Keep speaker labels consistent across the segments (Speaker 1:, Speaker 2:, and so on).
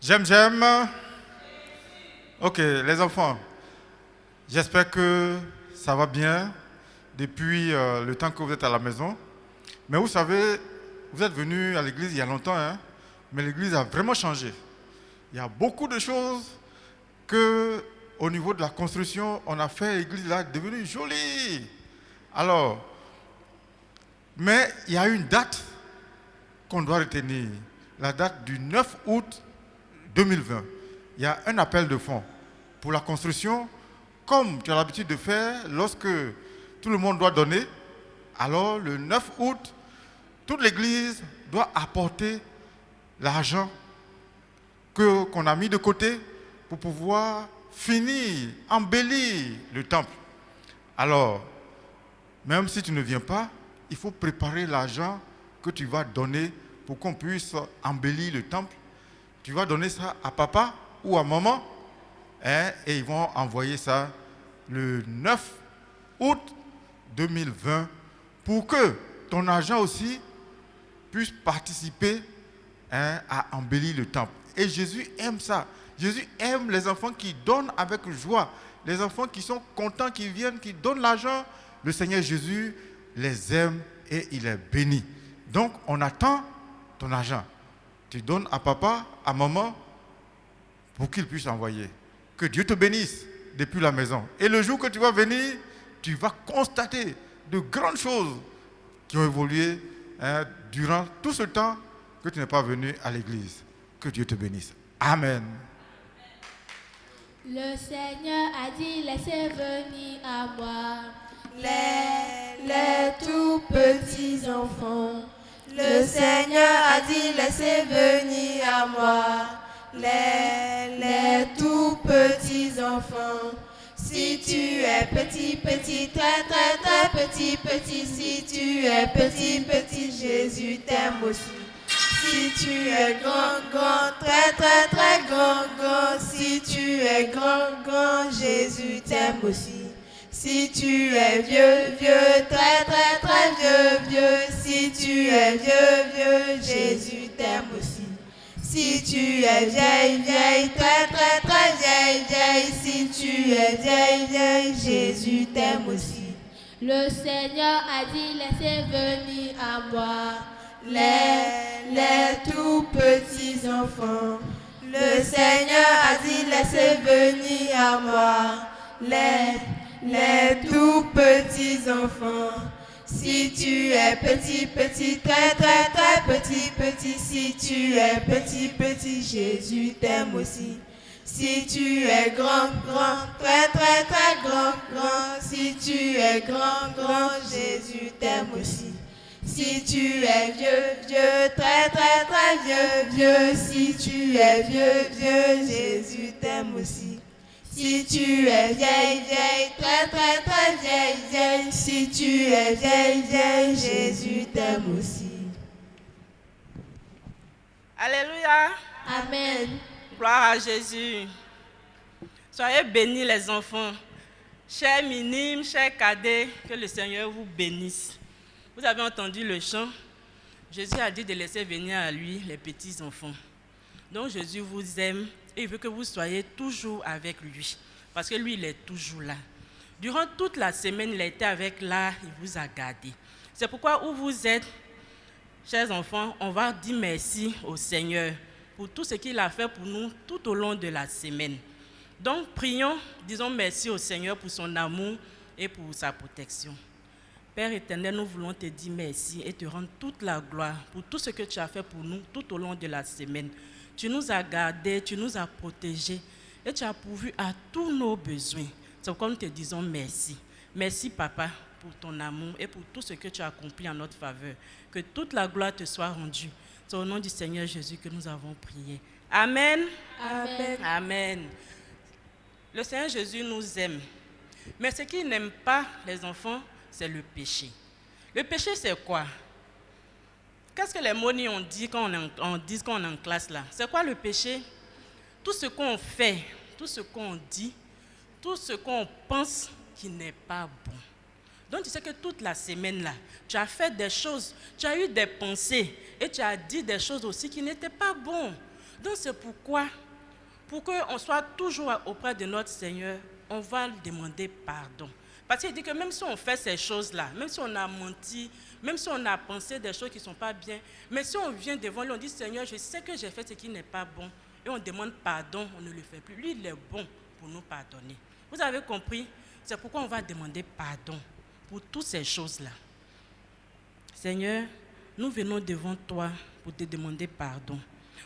Speaker 1: J'aime. Ok, les enfants, j'espère que ça va bien depuis le temps que vous êtes à la maison. Mais vous savez, vous êtes venus à l'église il y a longtemps, hein, mais l'église a vraiment changé. Il y a beaucoup de choses que, au niveau de la construction, on a fait l'église là devenue jolie. Alors, mais il y a une date qu'on doit retenir, la date du 9 août 2020. Il y a un appel de fonds pour la construction, comme tu as l'habitude de faire lorsque tout le monde doit donner. Alors, le 9 août, toute l'église doit apporter l'argent qu'on a mis de côté pour pouvoir finir, embellir le temple. Alors, même si tu ne viens pas, il faut préparer l'argent que tu vas donner pour qu'on puisse embellir le temple. Tu vas donner ça à papa ou à maman, hein, et ils vont envoyer ça le 9 août 2020 pour que ton argent aussi puisse participer, hein, à embellir le temple. Et Jésus aime ça. Jésus aime les enfants qui donnent avec joie, les enfants qui sont contents, qui viennent, qui donnent l'argent. Le Seigneur Jésus les aime et il est béni. Donc on attend ton argent. Tu donnes à papa, à maman, pour qu'ils puissent envoyer. Que Dieu te bénisse depuis la maison. Et le jour que tu vas venir, tu vas constater de grandes choses qui ont évolué, hein, durant tout ce temps que tu n'es pas venu à l'église. Que Dieu te bénisse. Amen.
Speaker 2: Le Seigneur a dit, laissez venir à moi
Speaker 3: les tout petits enfants. Le Seigneur a dit, laissez venir à moi les tout petits enfants. Si tu es petit, petit, très, très, très petit, petit, si tu es petit, petit, Jésus t'aime aussi. Si tu es grand, grand, très, très, très grand, grand, si tu es grand, grand, Jésus t'aime aussi. Si tu es vieux, vieux, très, très, très vieux, vieux, si tu es vieux, vieux, Jésus t'aime aussi. Si tu es vieille, vieille, très, très, très vieille, vieille, si tu es vieille, vieille, Jésus t'aime aussi.
Speaker 2: Le Seigneur a dit, laissez venir à moi
Speaker 3: les tout petits enfants. Le Seigneur a dit, laissez venir à moi les tout petits enfants. Si tu es petit, petit, très, très, très petit, petit, si tu es petit, petit, Jésus t'aime aussi. Si tu es grand, grand, très, très, très grand, grand, si tu es grand, grand, Jésus t'aime aussi. Si tu es vieux, vieux, très, très, très vieux, vieux, si tu es vieux, vieux, Jésus t'aime aussi. Si tu es vieille, vieille, très, très, très vieille, vieille, si tu es vieille, vieille, Jésus t'aime aussi.
Speaker 4: Alléluia.
Speaker 2: Amen.
Speaker 4: Gloire à Jésus. Soyez bénis les enfants. Chers minimes, chers cadets, que le Seigneur vous bénisse. Vous avez entendu le chant. Jésus a dit de laisser venir à lui les petits enfants. Donc Jésus vous aime et il veut que vous soyez toujours avec lui. Parce que lui, il est toujours là. Durant toute la semaine, il a été avec là, il vous a gardé. C'est pourquoi où vous êtes, chers enfants, on va dire merci au Seigneur pour tout ce qu'il a fait pour nous tout au long de la semaine. Donc prions, disons merci au Seigneur pour son amour et pour sa protection. Père éternel, nous voulons te dire merci et te rendre toute la gloire pour tout ce que tu as fait pour nous tout au long de la semaine. Tu nous as gardés, tu nous as protégés et tu as pourvu à tous nos besoins. C'est pourquoi nous te disons merci. Merci Papa pour ton amour et pour tout ce que tu as accompli en notre faveur. Que toute la gloire te soit rendue. C'est au nom du Seigneur Jésus que nous avons prié. Amen.
Speaker 3: Amen.
Speaker 4: Amen. Le Seigneur Jésus nous aime. Mais ce qu'il n'aime pas, les enfants, c'est le péché. Le péché, c'est quoi? Qu'est-ce que les monis ont dit quand on dit qu'on est en classe là? C'est quoi le péché? Tout ce qu'on fait, tout ce qu'on dit, tout ce qu'on pense qui n'est pas bon. Donc tu sais que toute la semaine là, tu as fait des choses, tu as eu des pensées et tu as dit des choses aussi qui n'étaient pas bonnes. Donc c'est pourquoi, pour qu'on soit toujours auprès de notre Seigneur, on va lui demander pardon. Parce qu'il dit que même si on fait ces choses-là, même si on a menti, même si on a pensé des choses qui ne sont pas bien, mais si on vient devant lui, on dit Seigneur, je sais que j'ai fait ce qui n'est pas bon, et on demande pardon, on ne le fait plus. Lui, il est bon pour nous pardonner. Vous avez compris? C'est pourquoi on va demander pardon pour toutes ces choses-là. Seigneur, nous venons devant toi pour te demander pardon.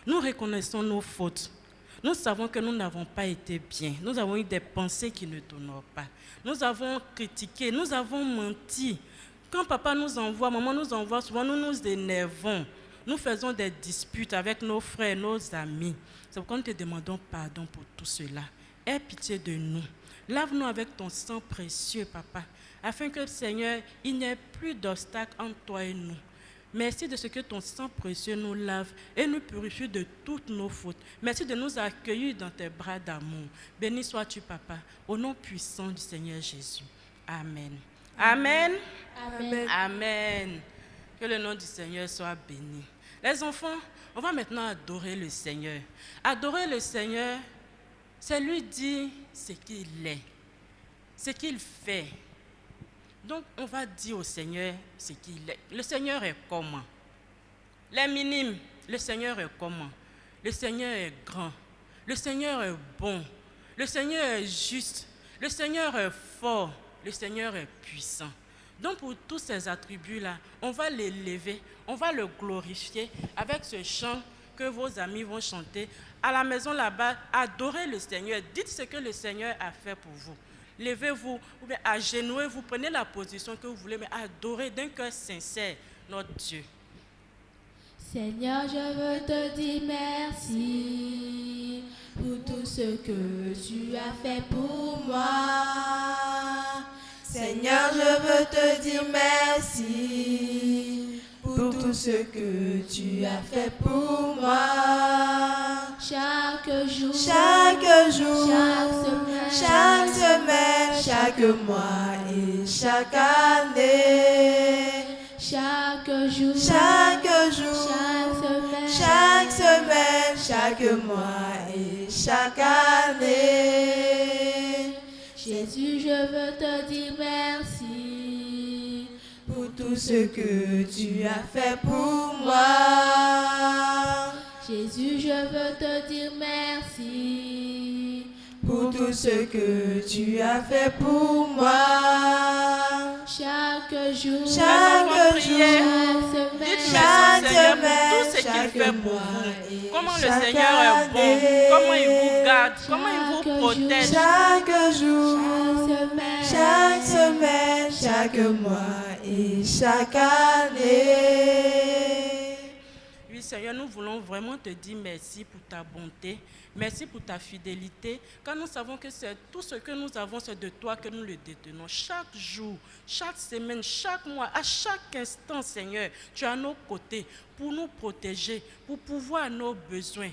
Speaker 4: Nous reconnaissons nos fautes. Nous savons que nous n'avons pas été bien. Nous avons eu des pensées qui ne t'honorent pas. Nous avons critiqué, nous avons menti. Quand papa nous envoie, maman nous envoie, souvent nous nous énervons. Nous faisons des disputes avec nos frères, nos amis. C'est pourquoi nous te demandons pardon pour tout cela. Aie pitié de nous. Lave-nous avec ton sang précieux, papa, afin que, Seigneur, il n'y ait plus d'obstacles entre toi et nous. Merci de ce que ton sang précieux nous lave et nous purifie de toutes nos fautes. Merci de nous accueillir dans tes bras d'amour. Béni sois-tu, papa, au nom puissant du Seigneur Jésus. Amen. Amen.
Speaker 2: Amen.
Speaker 4: Amen. Que le nom du Seigneur soit béni. Les enfants, on va maintenant adorer le Seigneur. Adorer le Seigneur, c'est lui dire ce qu'il est, ce qu'il fait. Donc, on va dire au Seigneur ce qu'il est. Le Seigneur est comment? Les minimes, le Seigneur est comment? Le Seigneur est grand. Le Seigneur est bon. Le Seigneur est juste. Le Seigneur est fort. Le Seigneur est puissant. Donc, pour tous ces attributs-là, on va l'élever, on va le glorifier avec ce chant que vos amis vont chanter. À la maison là-bas, adorez le Seigneur. Dites ce que le Seigneur a fait pour vous. Levez-vous, ou bien agenouez-vous, prenez la position que vous voulez, mais adorez d'un cœur sincère notre Dieu.
Speaker 2: Seigneur, je veux te dire merci pour tout ce que tu as fait pour moi.
Speaker 3: Seigneur, je veux te dire merci pour tout ce que tu as fait pour moi.
Speaker 2: Chaque jour,
Speaker 3: Chaque
Speaker 2: chaque
Speaker 3: semaine, chaque mois et chaque année.
Speaker 2: chaque jour,
Speaker 3: Chaque
Speaker 2: chaque
Speaker 3: semaine, chaque mois et chaque année.
Speaker 2: Jésus, je veux te dire merci
Speaker 3: Pour tout ce que tu as fait pour moi.
Speaker 2: Jésus, je veux te dire merci
Speaker 3: Pour tout ce que tu as fait pour moi.
Speaker 2: chaque jour,
Speaker 3: Chaque
Speaker 4: priez.
Speaker 2: chaque
Speaker 4: Dites
Speaker 2: semaine,
Speaker 4: merci au Seigneur pour tout ce qu'il fait pour vous. Comment le Seigneur est bon, comment il vous garde, comment il vous protège.
Speaker 3: Chaque jour,
Speaker 2: chaque semaine,
Speaker 3: chaque mois et chaque année.
Speaker 4: Oui, Seigneur, nous voulons vraiment te dire merci pour ta bonté, merci pour ta fidélité, car nous savons que c'est tout ce que nous avons, c'est de toi que nous le détenons. Chaque jour, chaque semaine, chaque mois, à chaque instant, Seigneur, tu es à nos côtés pour nous protéger, pour pouvoir nos besoins.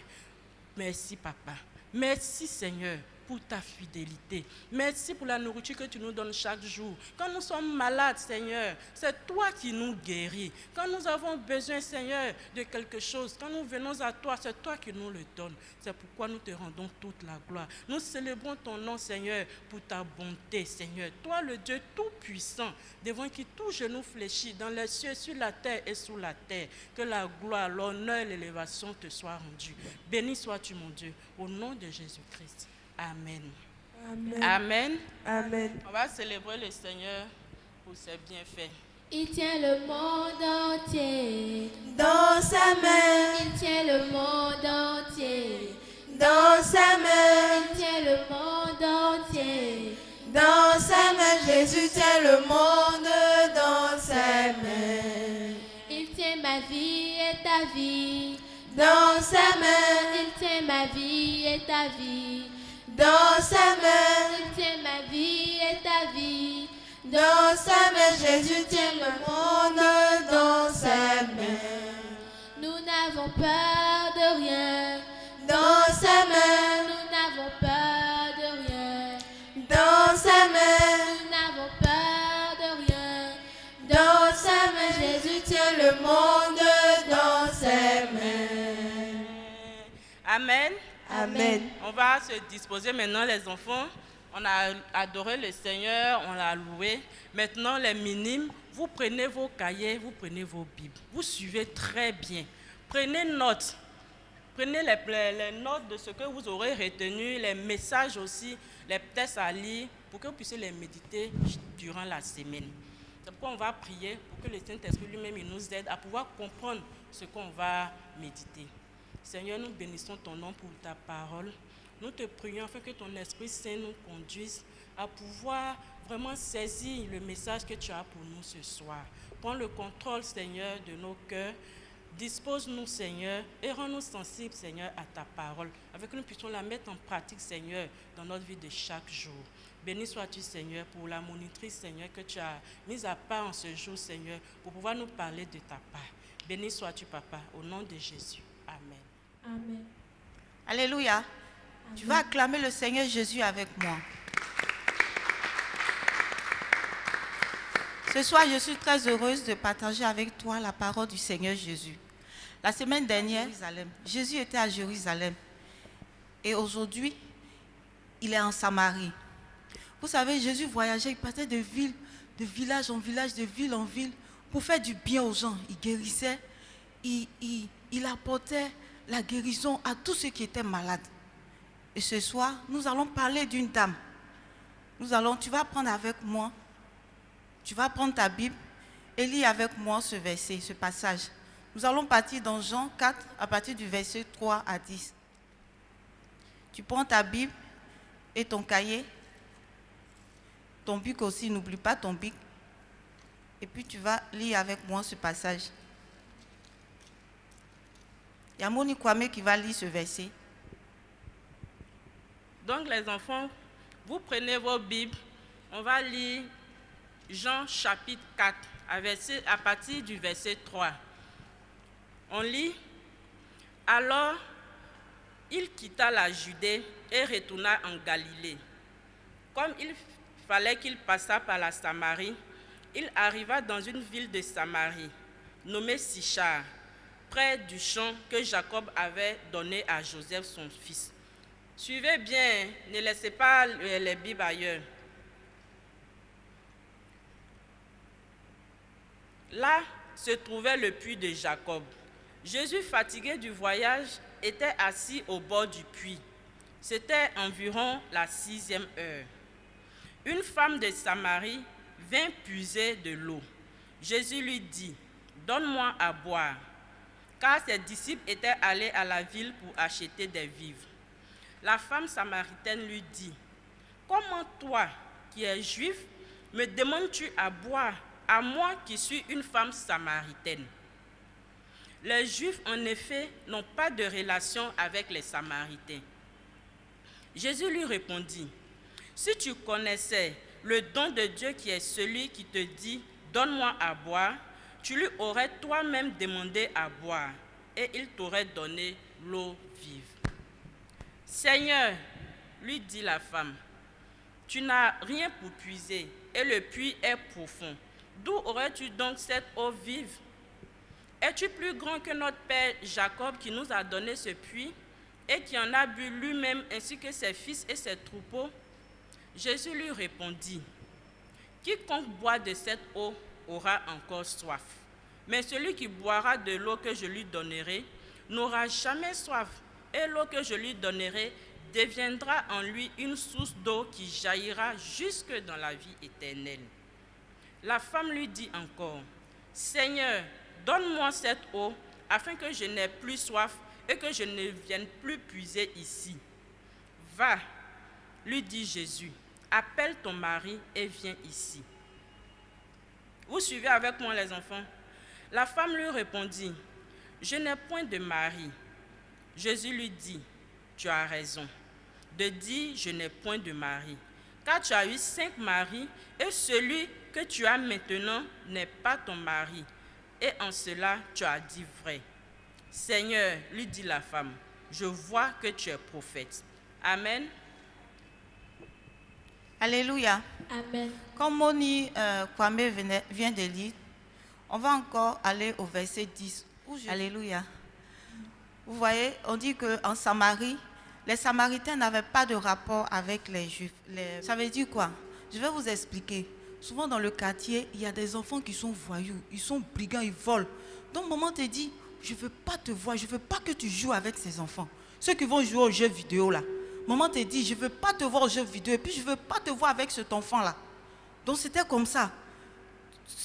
Speaker 4: Merci, Papa. Merci, Seigneur, pour ta fidélité. Merci pour la nourriture que tu nous donnes chaque jour. Quand nous sommes malades, Seigneur, c'est toi qui nous guéris. Quand nous avons besoin, Seigneur, de quelque chose, quand nous venons à toi, c'est toi qui nous le donnes. C'est pourquoi nous te rendons toute la gloire. Nous célébrons ton nom, Seigneur, pour ta bonté, Seigneur. Toi, le Dieu tout-puissant, devant qui tout genou fléchit, dans les cieux, sur la terre et sous la terre. Que la gloire, l'honneur et l'élévation te soient rendues. Béni sois-tu, mon Dieu, au nom de Jésus-Christ. Amen.
Speaker 3: Amen.
Speaker 4: Amen.
Speaker 3: Amen.
Speaker 4: On va célébrer le Seigneur pour ses bienfaits.
Speaker 2: il tient le monde entier.
Speaker 3: Dans sa main,
Speaker 2: Il tient le monde entier.
Speaker 3: dans sa main,
Speaker 2: Il tient le monde entier.
Speaker 3: dans sa main, Jésus tient le monde dans sa main.
Speaker 2: Il tient ma vie et ta vie.
Speaker 3: Dans sa main,
Speaker 2: Il tient ma vie et ta vie.
Speaker 3: dans sa main,
Speaker 2: Il tient ma vie et ta vie.
Speaker 3: dans sa main, Jésus tient le monde dans sa main.
Speaker 2: Nous n'avons peur de rien.
Speaker 3: Dans sa main,
Speaker 2: Nous n'avons peur de rien.
Speaker 3: dans sa main,
Speaker 2: Nous n'avons peur de rien.
Speaker 3: dans sa main, Jésus tient le monde dans ses mains.
Speaker 4: Amen.
Speaker 3: Amen.
Speaker 4: On va se disposer maintenant, les enfants. On a adoré le Seigneur, on l'a loué. Maintenant, les minimes, vous prenez vos cahiers, vous prenez vos Bibles. Vous suivez très bien. Prenez note. Prenez les notes de ce que vous aurez retenu, les messages aussi, les textes à lire, pour que vous puissiez les méditer durant la semaine. C'est pourquoi on va prier pour que le Saint-Esprit lui-même il nous aide à pouvoir comprendre ce qu'on va méditer. Seigneur, nous bénissons ton nom pour ta parole. Nous te prions afin que ton Esprit Saint nous conduise à pouvoir vraiment saisir le message que tu as pour nous ce soir. Prends le contrôle, Seigneur, de nos cœurs. Dispose-nous, Seigneur, et rends-nous sensibles, Seigneur, à ta parole, afin que nous puissions la mettre en pratique, Seigneur, dans notre vie de chaque jour. Béni sois-tu, Seigneur, pour la monitrice, Seigneur, que tu as mise à part en ce jour, Seigneur, pour pouvoir nous parler de ta part. Béni sois-tu, Papa, au nom de Jésus. Amen.
Speaker 2: Amen.
Speaker 5: Alléluia.
Speaker 2: Amen.
Speaker 5: Tu vas acclamer le Seigneur Jésus avec moi. Ce soir, je suis très heureuse de partager avec toi la parole du Seigneur Jésus. La semaine dernière, Jésus était à Jérusalem. Et aujourd'hui, il est en Samarie. Vous savez, Jésus voyageait, il partait de village en village, de ville en ville, pour faire du bien aux gens. Il guérissait, il apportait la guérison à tous ceux qui étaient malades. Et ce soir, nous allons parler d'une dame. Tu vas prendre avec moi, tu vas prendre ta Bible et lire avec moi ce verset, ce passage. Nous allons partir dans Jean 4 à partir du verset 3 à 10. Tu prends ta Bible et ton cahier, ton bic aussi, n'oublie pas ton bic. Et puis tu vas lire avec moi ce passage. Il y a Moni Kwame qui va lire ce verset.
Speaker 4: Donc les enfants, vous prenez vos Bibles, on va lire Jean chapitre 4 à partir du verset 3. On lit, alors il quitta la Judée et retourna en Galilée. Comme il fallait qu'il passât par la Samarie, il arriva dans une ville de Samarie, nommée Sichar, près du champ que Jacob avait donné à Joseph son fils. Suivez bien, ne laissez pas les Bibles ailleurs. Là se trouvait le puits de Jacob. Jésus, fatigué du voyage, était assis au bord du puits. C'était environ la 6e heure. Une femme de Samarie vint puiser de l'eau. Jésus lui dit, « Donne-moi à boire. » Car ses disciples étaient allés à la ville pour acheter des vivres. La femme samaritaine lui dit, « Comment toi, qui es juif, me demandes-tu à boire, à moi qui suis une femme samaritaine ?» Les Juifs, en effet, n'ont pas de relation avec les Samaritains. Jésus lui répondit, « Si tu connaissais le don de Dieu qui est celui qui te dit, « Donne-moi à boire », tu lui aurais toi-même demandé à boire, et il t'aurait donné l'eau vive. « Seigneur, lui dit la femme, tu n'as rien pour puiser, et le puits est profond. D'où aurais-tu donc cette eau vive? Es-tu plus grand que notre père Jacob qui nous a donné ce puits et qui en a bu lui-même ainsi que ses fils et ses troupeaux? » Jésus lui répondit, « Quiconque boit de cette eau aura encore soif, mais celui qui boira de l'eau que je lui donnerai n'aura jamais soif, et l'eau que je lui donnerai deviendra en lui une source d'eau qui jaillira jusque dans la vie éternelle. » La femme lui dit encore, « Seigneur, donne-moi cette eau, afin que je n'aie plus soif et que je ne vienne plus puiser ici. » « Va, lui dit Jésus, appelle ton mari et viens ici. » Vous suivez avec moi les enfants? La femme lui répondit, « Je n'ai point de mari. » Jésus lui dit, « Tu as raison de dire, je n'ai point de mari, car tu as eu 5 maris, et celui que tu as maintenant n'est pas ton mari. Et en cela, tu as dit vrai. » « Seigneur, lui dit la femme, je vois que tu es prophète. » Amen.
Speaker 5: Alléluia.
Speaker 2: Amen.
Speaker 5: Comme Moni Kwame vient de lire, on va encore aller au verset 10. Alléluia. Vous voyez, on dit qu'en Samarie, les Samaritains n'avaient pas de rapport avec les Juifs. Ça veut dire quoi? Je vais vous expliquer. Souvent dans le quartier, il y a des enfants qui sont voyous, ils sont brigands, ils volent. Donc maman te dit, je ne veux pas te voir, je ne veux pas que tu joues avec ces enfants. Ceux qui vont jouer aux jeux vidéo là. Maman te dit, je ne veux pas te voir aux jeux vidéo et puis je ne veux pas te voir avec cet enfant là. Donc c'était comme ça.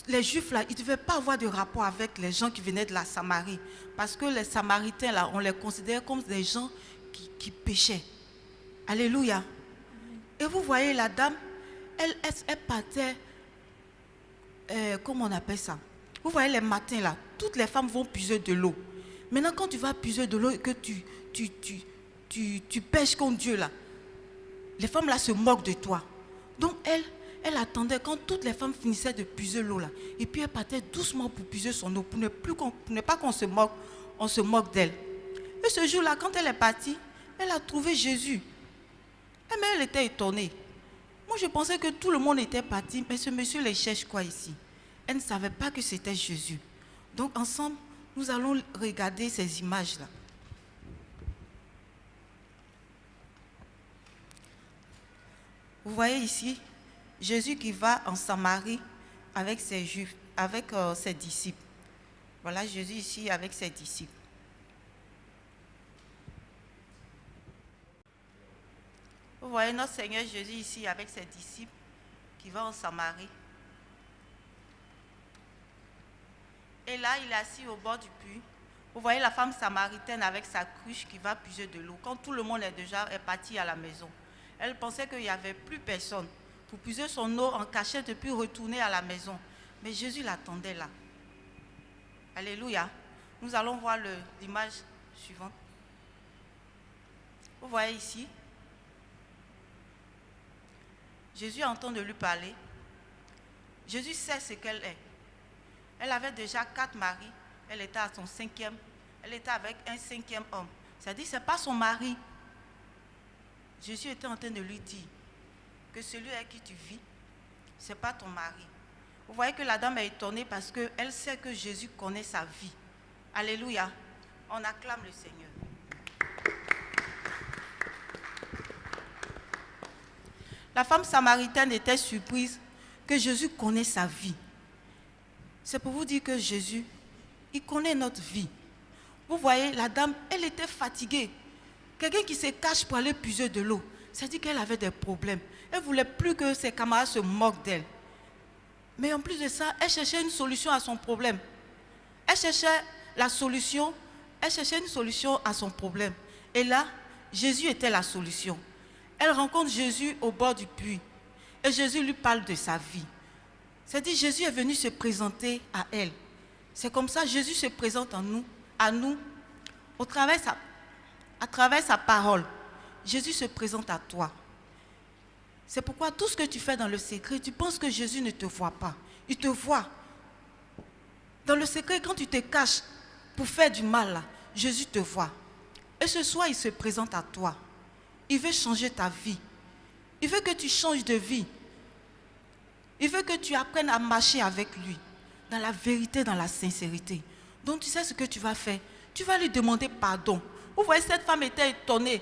Speaker 5: Les Juifs là, ils ne devaient pas avoir de rapport avec les gens qui venaient de la Samarie. Parce que les Samaritains là, on les considérait comme des gens qui péchaient. Alléluia. Et vous voyez la dame, elle partait, comment on appelle ça? Vous voyez les matins là, toutes les femmes vont puiser de l'eau. Maintenant quand tu vas puiser de l'eau et que tu pêches contre Dieu là, les femmes là se moquent de toi. Donc elle attendait quand toutes les femmes finissaient de puiser l'eau là. Et puis elle partait doucement pour puiser son eau, pour ne pas qu'on se moque d'elle. Et ce jour-là, quand elle est partie, elle a trouvé Jésus. Mais elle était étonnée. Moi, je pensais que tout le monde était parti, mais ce monsieur les cherche quoi ici? Elle ne savait pas que c'était Jésus. Donc ensemble, nous allons regarder ces images-là. Vous voyez ici, Jésus qui va en Samarie avec ses Juifs, avec ses disciples. Voilà Jésus ici avec ses disciples. Vous voyez notre Seigneur Jésus ici avec ses disciples qui va en Samarie. Et là, il est assis au bord du puits. Vous voyez la femme samaritaine avec sa cruche qui va puiser de l'eau. Quand tout le monde est parti à la maison, elle pensait qu'il n'y avait plus personne pour puiser son eau en cachette et puis retourner à la maison. Mais Jésus l'attendait là. Alléluia. Nous allons voir l'image suivante. Vous voyez ici, Jésus entend de lui parler. Jésus sait ce qu'elle est. Elle avait déjà 4 maris. Elle était à son 5e. Elle était avec un 5e homme. C'est-à-dire que ce n'est pas son mari. Jésus était en train de lui dire que celui avec qui tu vis, ce n'est pas ton mari. Vous voyez que la dame est étonnée parce qu'elle sait que Jésus connaît sa vie. Alléluia. On acclame le Seigneur. La femme samaritaine était surprise que Jésus connaît sa vie. C'est pour vous dire que Jésus, il connaît notre vie. Vous voyez, la dame, elle était fatiguée. Quelqu'un qui se cache pour aller puiser de l'eau, c'est-à-dire qu'elle avait des problèmes. Elle ne voulait plus que ses camarades se moquent d'elle. Mais en plus de ça, elle cherchait une solution à son problème. Elle cherchait une solution à son problème. Et là, Jésus était la solution. Elle rencontre Jésus au bord du puits. Et Jésus lui parle de sa vie. C'est-à-dire Jésus est venu se présenter à elle. C'est comme ça Jésus se présente à nous, à travers sa parole. Jésus se présente à toi. C'est pourquoi tout ce que tu fais dans le secret, tu penses que Jésus ne te voit pas. Il te voit. Dans le secret, quand tu te caches pour faire du mal, là, Jésus te voit. Et ce soir, il se présente à toi. Il veut changer ta vie. Il veut que tu changes de vie. Il veut que tu apprennes à marcher avec lui, dans la vérité, dans la sincérité. Donc tu sais ce que tu vas faire. Tu vas lui demander pardon. Vous voyez, cette femme était étonnée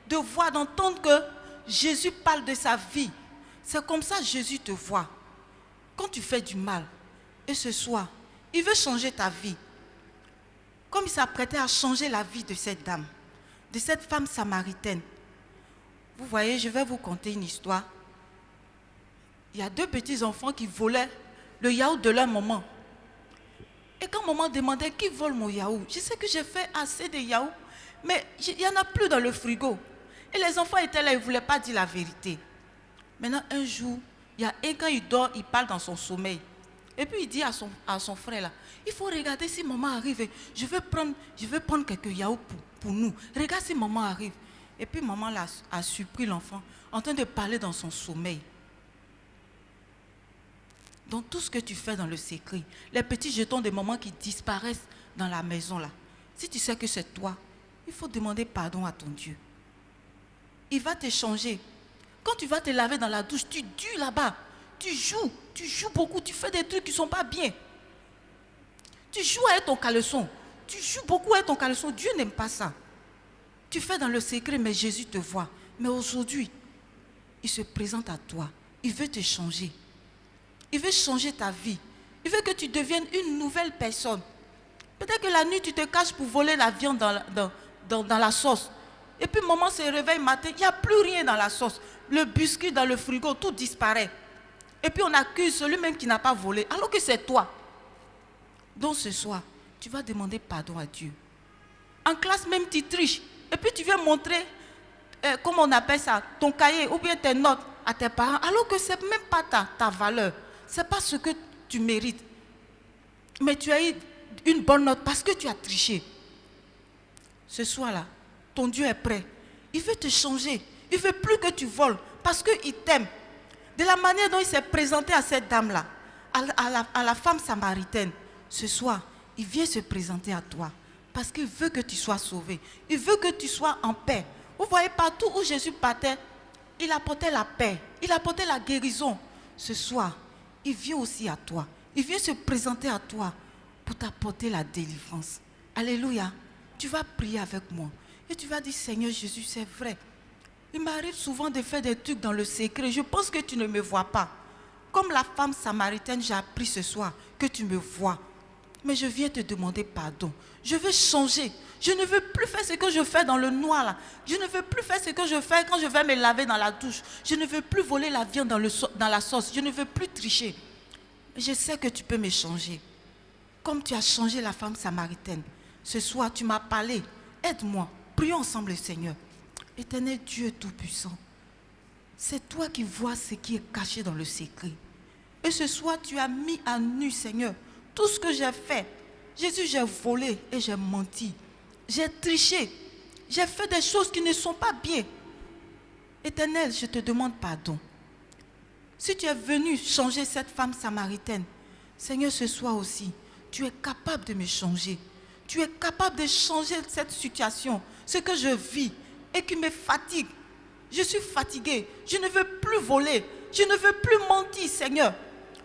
Speaker 5: de voir, d'entendre que Jésus parle de sa vie. C'est comme ça que Jésus te voit. Quand tu fais du mal, et ce soir, il veut changer ta vie. Comme il s'apprêtait à changer la vie de cette dame, de cette femme samaritaine. Vous voyez, je vais vous conter une histoire. Il y a 2 petits enfants qui volaient le yaourt de leur maman. Et quand maman demandait qui vole mon yaourt, je sais que j'ai fait assez de yaourt, mais il n'y en a plus dans le frigo. Et les enfants étaient là, ils ne voulaient pas dire la vérité. Maintenant, un jour, il y a un, quand il dort, il parle dans son sommeil. Et puis il dit à son frère là, il faut regarder si maman arrive. Je vais prendre quelques yaourts pour nous. Regarde si maman arrive. Et puis maman là, a surpris l'enfant en train de parler dans son sommeil. Donc tout ce que tu fais dans le secret, les petits jetons des mamans qui disparaissent dans la maison là, si tu sais que c'est toi, il faut demander pardon à ton Dieu. Il va te changer. Quand tu vas te laver dans la douche, tu dus là-bas. Tu joues beaucoup, tu fais des trucs qui ne sont pas bien. Tu joues avec ton caleçon. Tu joues beaucoup avec ton caleçon. Dieu n'aime pas ça. Tu fais dans le secret, mais Jésus te voit. Mais aujourd'hui, il se présente à toi. Il veut te changer. Il veut changer ta vie. Il veut que tu deviennes une nouvelle personne. Peut-être que la nuit, tu te caches pour voler la viande dans la sauce. Et puis, maman se réveille matin, il n'y a plus rien dans la sauce. Le biscuit dans le frigo, tout disparaît. Et puis, on accuse celui-même qui n'a pas volé, alors que c'est toi. Donc, ce soir, tu vas demander pardon à Dieu. En classe, même, tu triches. Et puis, tu viens montrer, comment on appelle ça, ton cahier ou bien tes notes à tes parents, alors que ce n'est même pas ta valeur. Ce n'est pas ce que tu mérites. Mais tu as eu une bonne note parce que tu as triché. Ce soir-là, ton Dieu est prêt. Il veut te changer. Il ne veut plus que tu voles parce qu'il t'aime. De la manière dont il s'est présenté à cette dame-là, à la femme samaritaine, ce soir, il vient se présenter à toi parce qu'il veut que tu sois sauvé. Il veut que tu sois en paix. Vous voyez, partout où Jésus partait, il apportait la paix. Il apportait la guérison. Ce soir, il vient aussi à toi. Il vient se présenter à toi pour t'apporter la délivrance. Alléluia. Tu vas prier avec moi. Et tu vas dire, Seigneur Jésus, c'est vrai. Il m'arrive souvent de faire des trucs dans le secret. Je pense que tu ne me vois pas. Comme la femme samaritaine, j'ai appris ce soir que tu me vois. Mais je viens te demander pardon. Je veux changer. Je ne veux plus faire ce que je fais dans le noir là. Je ne veux plus faire ce que je fais quand je vais me laver dans la douche. Je ne veux plus voler la viande dans la sauce. Je ne veux plus tricher. Je sais que tu peux me changer. Comme tu as changé la femme samaritaine. Ce soir, tu m'as parlé. Aide-moi. Prions ensemble, Seigneur. Éternel Dieu Tout-Puissant, c'est toi qui vois ce qui est caché dans le secret. Et ce soir, tu as mis à nu, Seigneur, tout ce que j'ai fait. Jésus, j'ai volé et j'ai menti. J'ai triché. J'ai fait des choses qui ne sont pas bien. Éternel, je te demande pardon. Si tu es venu changer cette femme samaritaine, Seigneur, ce soir aussi, tu es capable de me changer. Tu es capable de changer cette situation, ce que je vis et qui me fatigue. Je suis fatiguée. Je ne veux plus voler. Je ne veux plus mentir, Seigneur.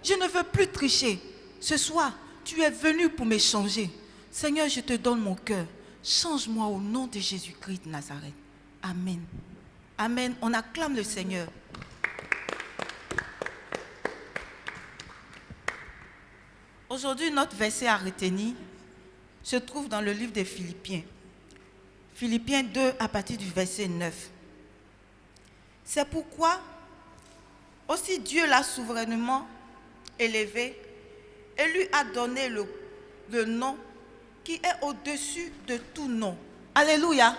Speaker 5: Je ne veux plus tricher. Ce soir, tu es venu pour me changer. Seigneur, je te donne mon cœur. Change-moi au nom de Jésus-Christ de Nazareth. Amen. Amen. On acclame le Seigneur. Aujourd'hui, notre verset à retenir se trouve dans le livre des Philippiens. Philippiens 2 à partir du verset 9. C'est pourquoi aussi Dieu l'a souverainement élevé et lui a donné le nom qui est au-dessus de tout nom. Alléluia.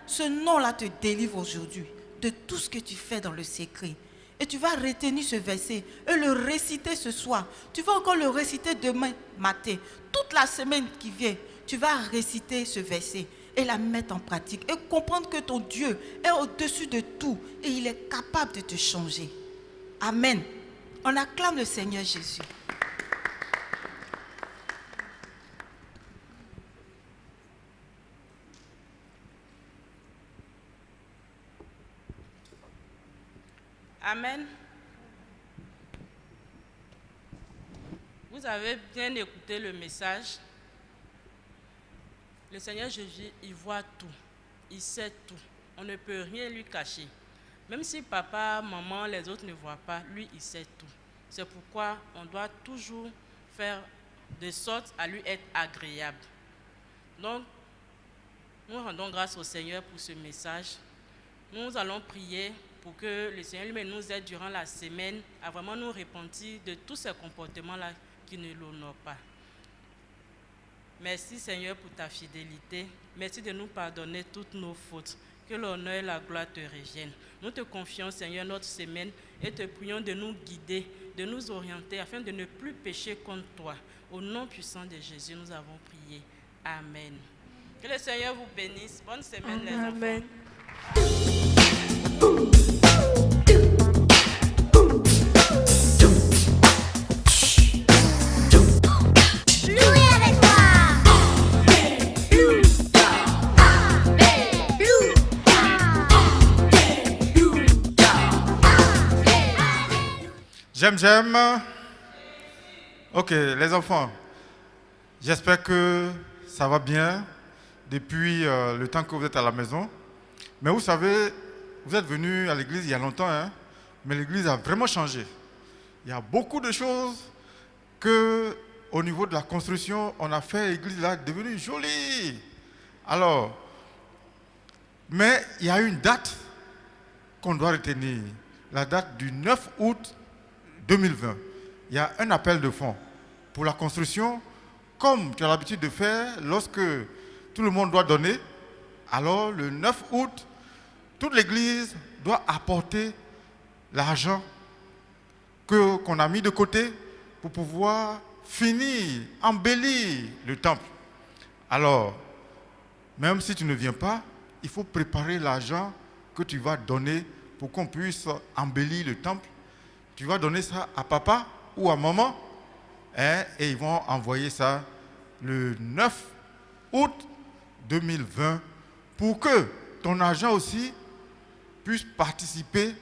Speaker 5: Ce nom-là te délivre aujourd'hui de tout ce que tu fais dans le secret. Et tu vas retenir ce verset et le réciter ce soir. Tu vas encore le réciter demain matin. Toute la semaine qui vient, tu vas réciter ce verset et la mettre en pratique. Et comprendre que ton Dieu est au-dessus de tout et il est capable de te changer. Amen. On acclame le Seigneur Jésus.
Speaker 4: Amen. Vous avez bien écouté le message. Le Seigneur Jésus, il voit tout. Il sait tout. On ne peut rien lui cacher. Même si papa, maman, les autres ne voient pas, lui, il sait tout. C'est pourquoi on doit toujours faire de sorte à lui être agréable. Donc, nous rendons grâce au Seigneur pour ce message. Nous allons prier pour que le Seigneur lui-même nous aide durant la semaine à vraiment nous repentir de tous ces comportements-là qui ne l'honorent pas. Merci Seigneur pour ta fidélité. Merci de nous pardonner toutes nos fautes. Que l'honneur et la gloire te reviennent. Nous te confions Seigneur notre semaine et te prions de nous guider, de nous orienter afin de ne plus pécher contre toi. Au nom puissant de Jésus, nous avons prié. Amen. Que le Seigneur vous bénisse. Bonne semaine les enfants.
Speaker 3: Amen.
Speaker 1: J'aime. Ok, les enfants, j'espère que ça va bien depuis le temps que vous êtes à la maison. Mais vous savez, vous êtes venu à l'église il y a longtemps, hein, mais l'église a vraiment changé. Il y a beaucoup de choses que, au niveau de la construction, on a fait l'église là devenue jolie. Alors, mais il y a une date qu'on doit retenir, la date du 9 août 2020. Il y a un appel de fonds pour la construction, comme tu as l'habitude de faire lorsque tout le monde doit donner. Alors, le 9 août, toute l'église doit apporter l'argent qu'on a mis de côté pour pouvoir finir, embellir le temple. Alors, même si tu ne viens pas, il faut préparer l'argent que tu vas donner pour qu'on puisse embellir le temple. Tu vas donner ça à papa ou à maman, hein, et ils vont envoyer ça le 9 août 2020 pour que ton argent aussi puisse participer,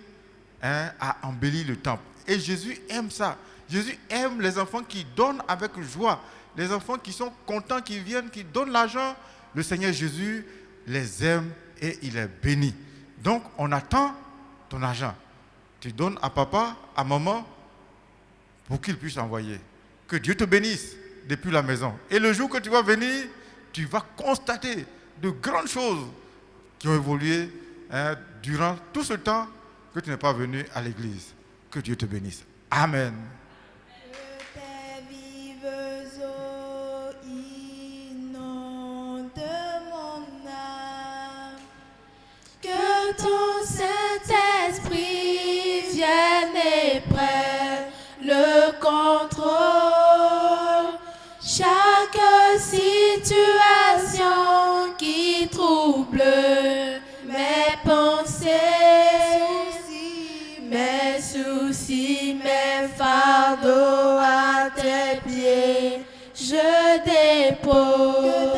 Speaker 1: hein, à embellir le temple. Et Jésus aime ça. Jésus aime les enfants qui donnent avec joie, les enfants qui sont contents, qui viennent, qui donnent l'argent. Le Seigneur Jésus les aime et il est béni. Donc, on attend ton argent. Tu donnes à papa, à maman, pour qu'ils puissent envoyer. Que Dieu te bénisse depuis la maison. Et le jour que tu vas venir, tu vas constater de grandes choses qui ont évolué, hein, durant tout ce temps que tu n'es pas venu à l'église. Que Dieu te bénisse. Amen.
Speaker 3: Que tes vives eaux inondent mon âme.
Speaker 2: Que ton Saint-Esprit vienne et prenne le contrôle. Chaque situation qui trouble mes pensées, mes soucis, mes fardeaux à tes pieds, je dépose.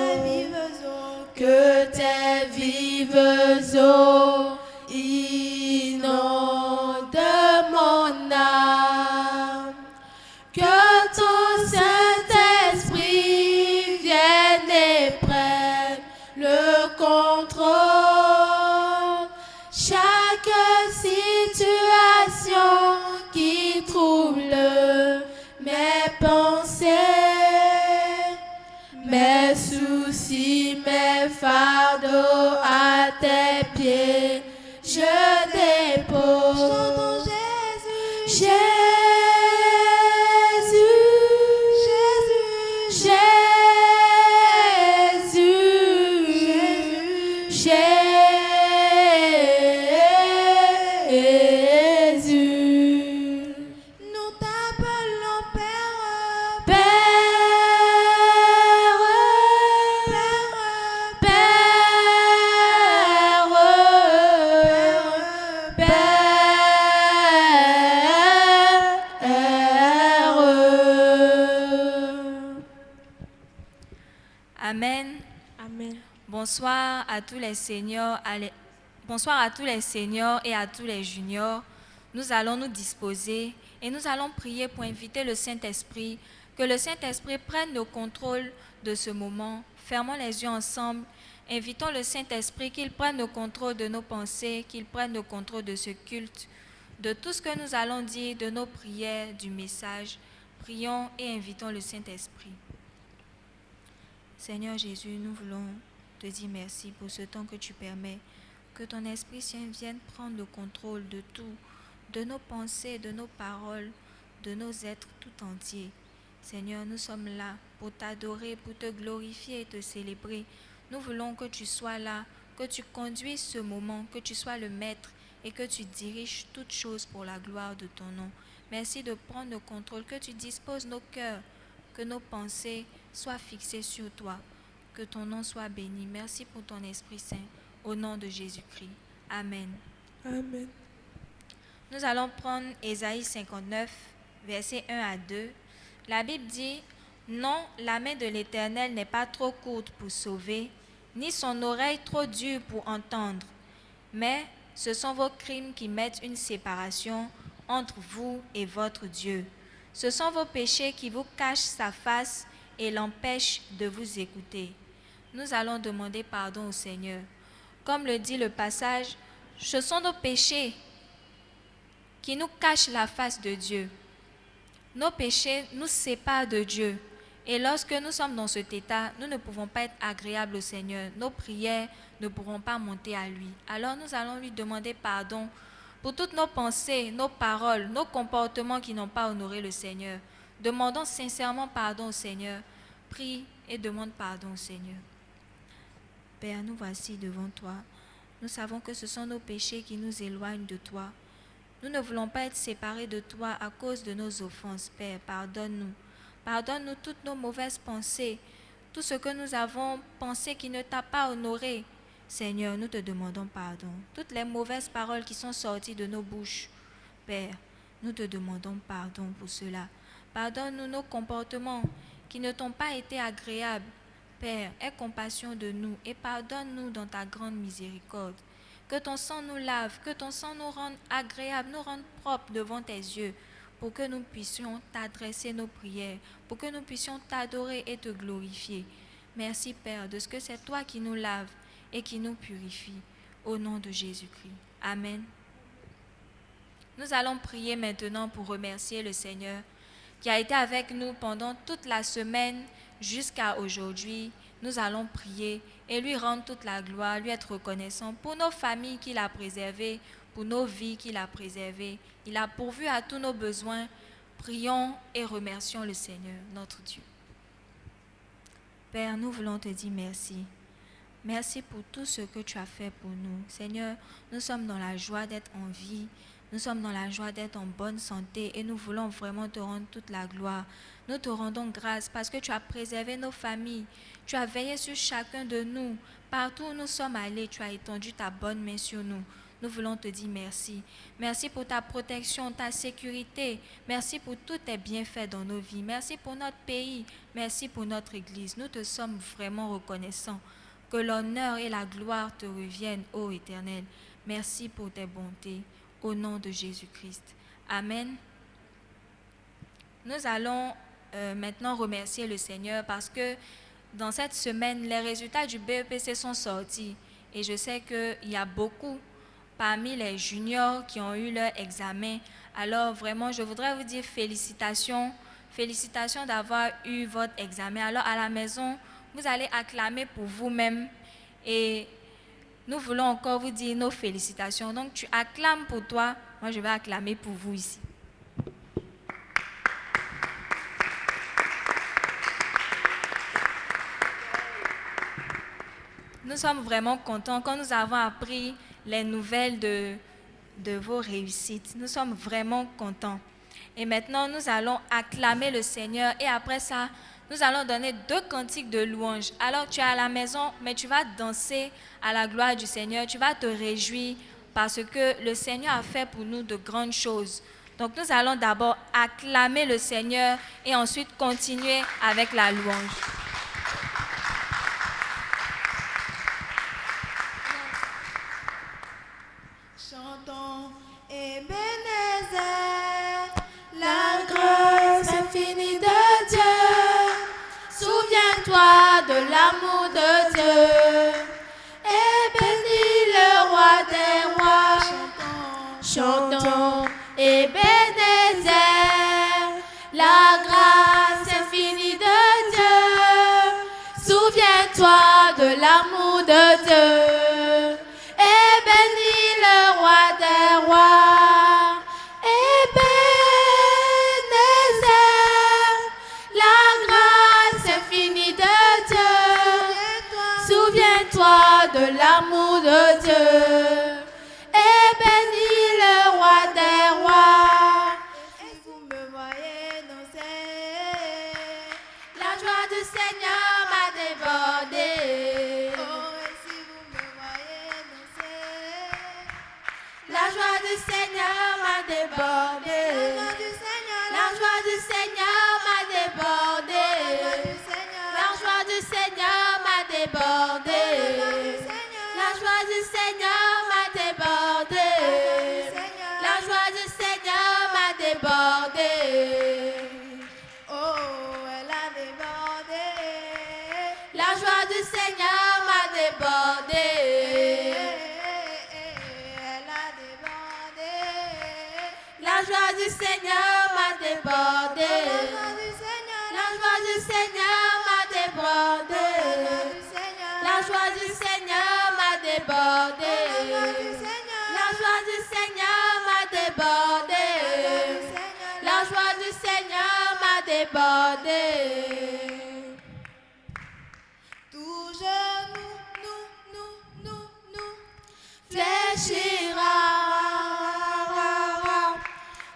Speaker 2: Que tes vives eaux inondent mon âme. Que ton Saint-Esprit vienne et prenne le contrôle. Chaque situation qui trouble mes pensées, mes soucis, mes fardeaux à tes pieds, je dépose.
Speaker 3: Chantons Jésus. Nous t'appelons Père.
Speaker 6: Amen.
Speaker 2: Amen.
Speaker 6: Bonsoir à tous les seniors, bonsoir à tous les seniors et à tous les juniors. Nous allons nous disposer et nous allons prier pour inviter le Saint-Esprit, que le Saint-Esprit prenne le contrôle de ce moment. Fermons les yeux ensemble. Invitons le Saint-Esprit qu'il prenne le contrôle de nos pensées, qu'il prenne le contrôle de ce culte, de tout ce que nous allons dire, de nos prières, du message. Prions et invitons le Saint-Esprit. Seigneur Jésus, nous voulons te dire merci pour ce temps que tu permets, que ton Esprit Saint vienne prendre le contrôle de tout, de nos pensées, de nos paroles, de nos êtres tout entiers. Seigneur, nous sommes là pour t'adorer, pour te glorifier et te célébrer. Nous voulons que tu sois là, que tu conduises ce moment, que tu sois le maître et que tu diriges toutes choses pour la gloire de ton nom. Merci de prendre le contrôle, que tu disposes nos cœurs, que nos pensées soient fixées sur toi, que ton nom soit béni. Merci pour ton Esprit Saint, au nom de Jésus-Christ. Amen.
Speaker 2: Amen.
Speaker 6: Nous allons prendre Ésaïe 59, versets 1 à 2. La Bible dit, « Non, la main de l'Éternel n'est pas trop courte pour sauver, ni son oreille trop dure pour entendre. Mais ce sont vos crimes qui mettent une séparation entre vous et votre Dieu. Ce sont vos péchés qui vous cachent sa face et l'empêchent de vous écouter. nous allons demander pardon au Seigneur. Comme le dit le passage, ce sont nos péchés qui nous cachent la face de Dieu. Nos péchés nous séparent de Dieu. Et lorsque nous sommes dans cet état, nous ne pouvons pas être agréables au Seigneur. Nos prières ne pourront pas monter à lui. Alors nous allons lui demander pardon pour toutes nos pensées, nos paroles, nos comportements qui n'ont pas honoré le Seigneur. Demandons sincèrement pardon au Seigneur. Prie et demande pardon au Seigneur. Père, nous voici devant toi. Nous savons que ce sont nos péchés qui nous éloignent de toi. Nous ne voulons pas être séparés de toi à cause de nos offenses, Père. Pardonne-nous. Pardonne-nous toutes nos mauvaises pensées, tout ce que nous avons pensé qui ne t'a pas honoré. Seigneur, nous te demandons pardon. Toutes les mauvaises paroles qui sont sorties de nos bouches, Père, nous te demandons pardon pour cela. Pardonne-nous nos comportements qui ne t'ont pas été agréables. Père, aie compassion de nous et pardonne-nous dans ta grande miséricorde. Que ton sang nous lave, que ton sang nous rende agréables, nous rende propres devant tes yeux, pour que nous puissions t'adresser nos prières, pour que nous puissions t'adorer et te glorifier. Merci Père, de ce que c'est toi qui nous laves et qui nous purifie. Au nom de Jésus-Christ. Amen. Nous allons prier maintenant pour remercier le Seigneur qui a été avec nous pendant toute la semaine jusqu'à aujourd'hui. Nous allons prier et lui rendre toute la gloire, lui être reconnaissant pour nos familles qu'il a préservées, pour nos vies qu'il a préservées. Il a pourvu à tous nos besoins. Prions et remercions le Seigneur, notre Dieu. Père, nous voulons te dire merci. Merci pour tout ce que tu as fait pour nous. Seigneur, nous sommes dans la joie d'être en vie. Nous sommes dans la joie d'être en bonne santé et nous voulons vraiment te rendre toute la gloire. Nous te rendons grâce parce que tu as préservé nos familles. Tu as veillé sur chacun de nous. Partout où nous sommes allés, tu as étendu ta bonne main sur nous. Nous voulons te dire merci. Merci pour ta protection, ta sécurité. Merci pour tous tes bienfaits dans nos vies. Merci pour notre pays. Merci pour notre Église. Nous te sommes vraiment reconnaissants. Que l'honneur et la gloire te reviennent, ô Éternel. Merci pour tes bontés. Au nom de Jésus-Christ. Amen. Nous allons maintenant remercier le Seigneur parce que dans cette semaine, les résultats du BEPC sont sortis. Et je sais qu'il y a beaucoup parmi les juniors qui ont eu leur examen. Alors vraiment, je voudrais vous dire félicitations. Félicitations d'avoir eu votre examen. Alors à la maison, vous allez acclamer pour vous-même. Et nous voulons encore vous dire nos félicitations. Donc tu acclames pour toi. Moi, je vais acclamer pour vous ici. Nous sommes vraiment contents quand nous avons appris les nouvelles de vos réussites. Nous sommes vraiment contents. Et maintenant, nous allons acclamer le Seigneur et après ça, nous allons donner 2 cantiques de louange. Alors, tu es à la maison, mais tu vas danser à la gloire du Seigneur. Tu vas te réjouir parce que le Seigneur a fait pour nous de grandes choses. Donc, nous allons d'abord acclamer le Seigneur et ensuite continuer avec la louange.
Speaker 3: Chantons Ebenezer, la grâce infinie de Dieu. Souviens-toi de l'amour de Dieu et bénis le roi des rois. Chantons Ebenezer, la grâce infinie de Dieu. Souviens-toi de l'amour de Dieu et bénis le roi des rois. Ebenezer, la grâce infinie de Dieu. Souviens-toi de l'amour de Dieu et bénis le roi des rois. Et si vous me voyez danser, la joie du Seigneur m'a débordé. Oh, et si vous me voyez danser, la joie du Seigneur m'a débordé. La joie du Seigneur m'a débordé. La joie du Seigneur m'a débordé. La joie du Seigneur m'a débordé. La joie du Seigneur m'a débordé. Oh, elle a débordé. La joie du Seigneur
Speaker 2: Seigneur m'a débordé. La joie du Seigneur m'a débordé. La joie du Seigneur m'a débordé. La joie du Seigneur m'a débordé. La joie du Seigneur m'a débordé. Tout genou, nous, fléchira.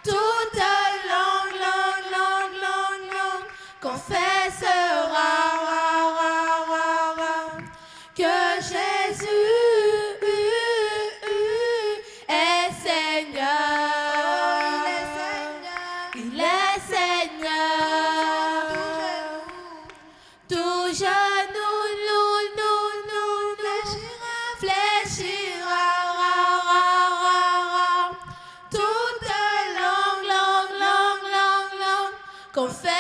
Speaker 2: Toute langue, confessera que Jésus est Seigneur. Il est Seigneur. Tout genou, nous, fléchira. Toute langue, confessera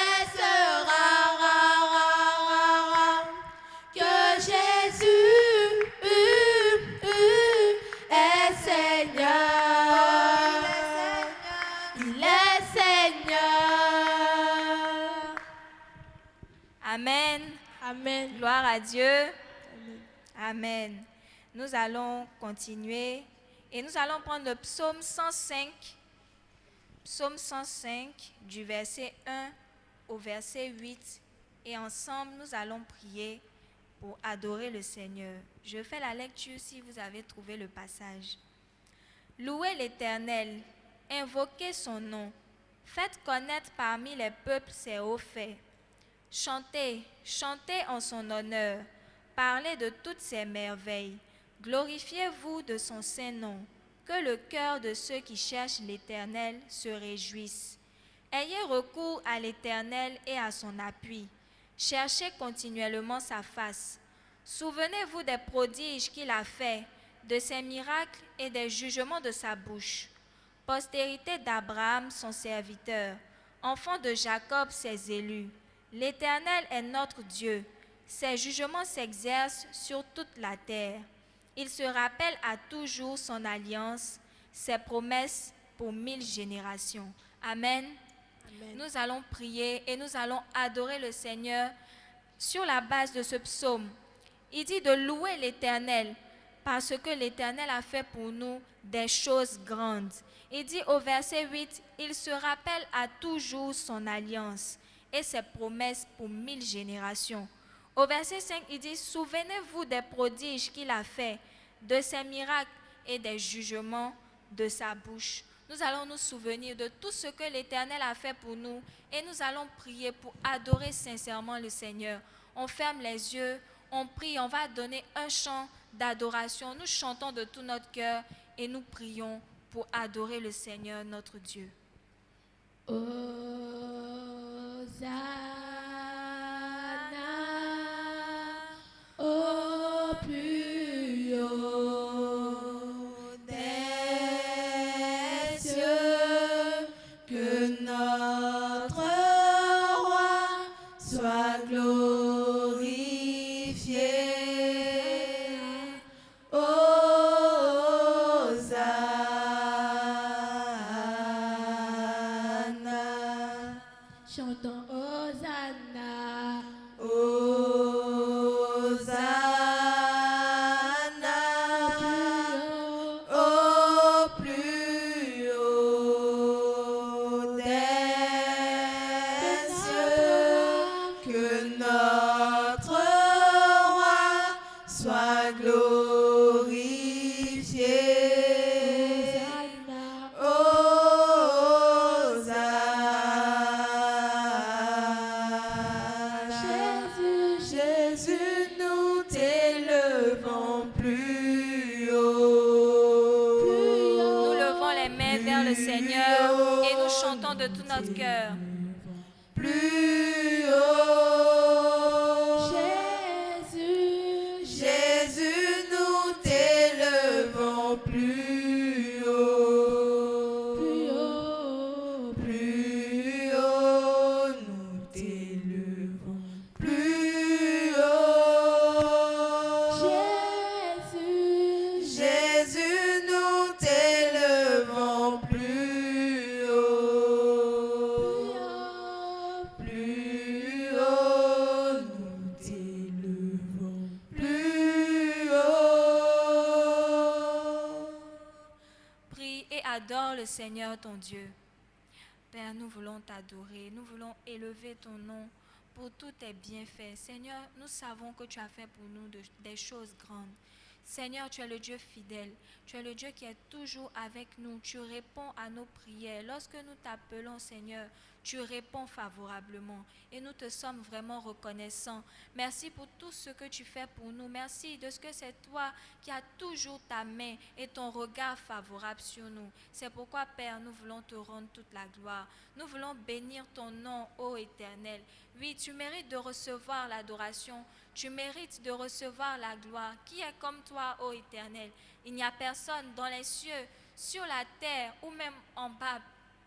Speaker 2: que Jésus est Seigneur. Il est Seigneur.
Speaker 6: Amen.
Speaker 2: Amen.
Speaker 6: Gloire à Dieu. Amen. Nous allons continuer et nous allons prendre le psaume 105. Psaume 105 du verset 1 au verset 8 et ensemble nous allons prier pour adorer le Seigneur. Je fais la lecture si vous avez trouvé le passage. Louez l'Éternel, invoquez son nom, faites connaître parmi les peuples ses hauts faits. Chantez, chantez en son honneur, parlez de toutes ses merveilles, glorifiez-vous de son saint nom. Que le cœur de ceux qui cherchent l'Éternel se réjouisse. Ayez recours à l'Éternel et à son appui. Cherchez continuellement sa face. Souvenez-vous des prodiges qu'il a faits, de ses miracles et des jugements de sa bouche. Postérité d'Abraham, son serviteur, enfant de Jacob, ses élus. L'Éternel est notre Dieu. Ses jugements s'exercent sur toute la terre. Il se rappelle à toujours son alliance, ses promesses pour 1000 générations. Amen. Amen. Nous allons prier et nous allons adorer le Seigneur sur la base de ce psaume. Il dit de louer l'Éternel parce que l'Éternel a fait pour nous des choses grandes. Il dit au verset 8, il se rappelle à toujours son alliance et ses promesses pour 1000 générations. Au verset 5, il dit, souvenez-vous des prodiges qu'il a faits, de ses miracles et des jugements de sa bouche. Nous allons nous souvenir de tout ce que l'Éternel a fait pour nous et nous allons prier pour adorer sincèrement le Seigneur. On ferme les yeux, on prie, on va donner un chant d'adoration. Nous chantons de tout notre cœur et nous prions pour adorer le Seigneur, notre Dieu.
Speaker 2: Au plus haut des cieux, que notre roi soit glorifié. Hosanna. Chantons Hosanna. Au plus haut des cieux, que notre roi soit glorifié. Jésus, nous t'élevons plus haut.
Speaker 6: Nous levons les mains vers le Seigneur et nous chantons de tout notre cœur.
Speaker 2: Plus haut. Jésus, nous t'élevons plus haut. Plus haut, nous t'élevons plus haut. Jésus, nous t'élevons plus haut.
Speaker 6: adore le Seigneur ton Dieu. Père, nous voulons t'adorer, nous voulons élever ton nom pour tous tes bienfaits. Seigneur, nous savons que tu as fait pour nous des choses grandes. Seigneur, tu es le Dieu fidèle, tu es le Dieu qui est toujours avec nous, tu réponds à nos prières. Lorsque nous t'appelons, Seigneur, tu réponds favorablement et nous te sommes vraiment reconnaissants. Merci pour tout ce que tu fais pour nous. Merci de ce que c'est toi qui as toujours ta main et ton regard favorable sur nous. C'est pourquoi, Père, nous voulons te rendre toute la gloire. Nous voulons bénir ton nom, ô Éternel. Oui, tu mérites de recevoir l'adoration. Tu mérites de recevoir la gloire. Qui est comme toi, ô Éternel? Il n'y a personne dans les cieux, sur la terre ou même en bas,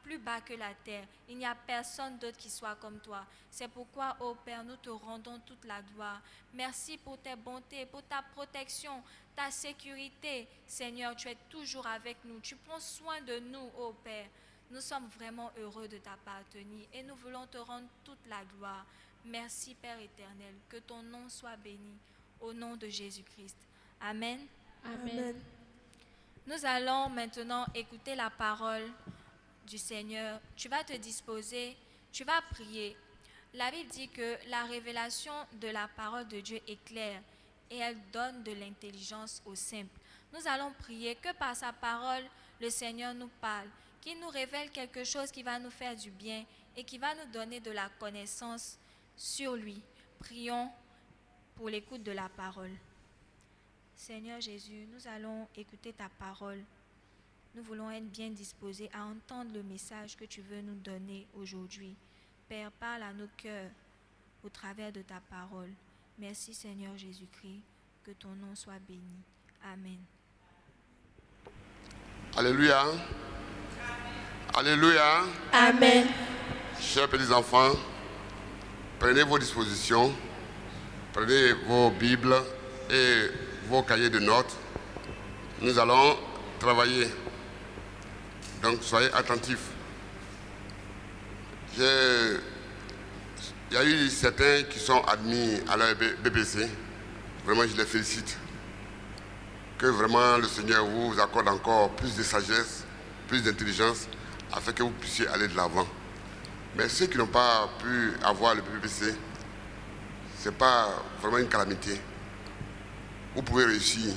Speaker 6: plus bas que la terre. Il n'y a personne d'autre qui soit comme toi. C'est pourquoi, ô Père, nous te rendons toute la gloire. Merci pour tes bontés, pour ta protection, ta sécurité. Seigneur, tu es toujours avec nous. Tu prends soin de nous, ô Père. Nous sommes vraiment heureux de t'appartenir et nous voulons te rendre toute la gloire. Merci, Père éternel. Que ton nom soit béni. Au nom de Jésus-Christ. Amen.
Speaker 2: Amen.
Speaker 6: Nous allons maintenant écouter la parole du Seigneur. Tu vas te disposer, tu vas prier. La Bible dit que la révélation de la parole de Dieu est claire et elle donne de l'intelligence aux simples. Nous allons prier que par sa parole, le Seigneur nous parle, qu'il nous révèle quelque chose qui va nous faire du bien et qui va nous donner de la connaissance sur lui. Prions pour l'écoute de la parole. Seigneur Jésus, nous allons écouter ta parole. Nous voulons être bien disposés à entendre le message que tu veux nous donner aujourd'hui. Père, parle à nos cœurs au travers de ta parole. Merci Seigneur Jésus-Christ, que ton nom soit béni. Amen.
Speaker 7: Alléluia. Alléluia.
Speaker 3: Amen.
Speaker 7: Chers petits enfants, prenez vos dispositions, prenez vos Bibles et vos cahiers de notes. Nous allons travailler. Donc soyez attentifs. Il y a eu certains qui sont admis à la BBC. Vraiment, je les félicite. Que vraiment le Seigneur vous accorde encore plus de sagesse, plus d'intelligence, afin que vous puissiez aller de l'avant. Mais ceux qui n'ont pas pu avoir le BBC, ce n'est pas vraiment une calamité. Vous pouvez réussir.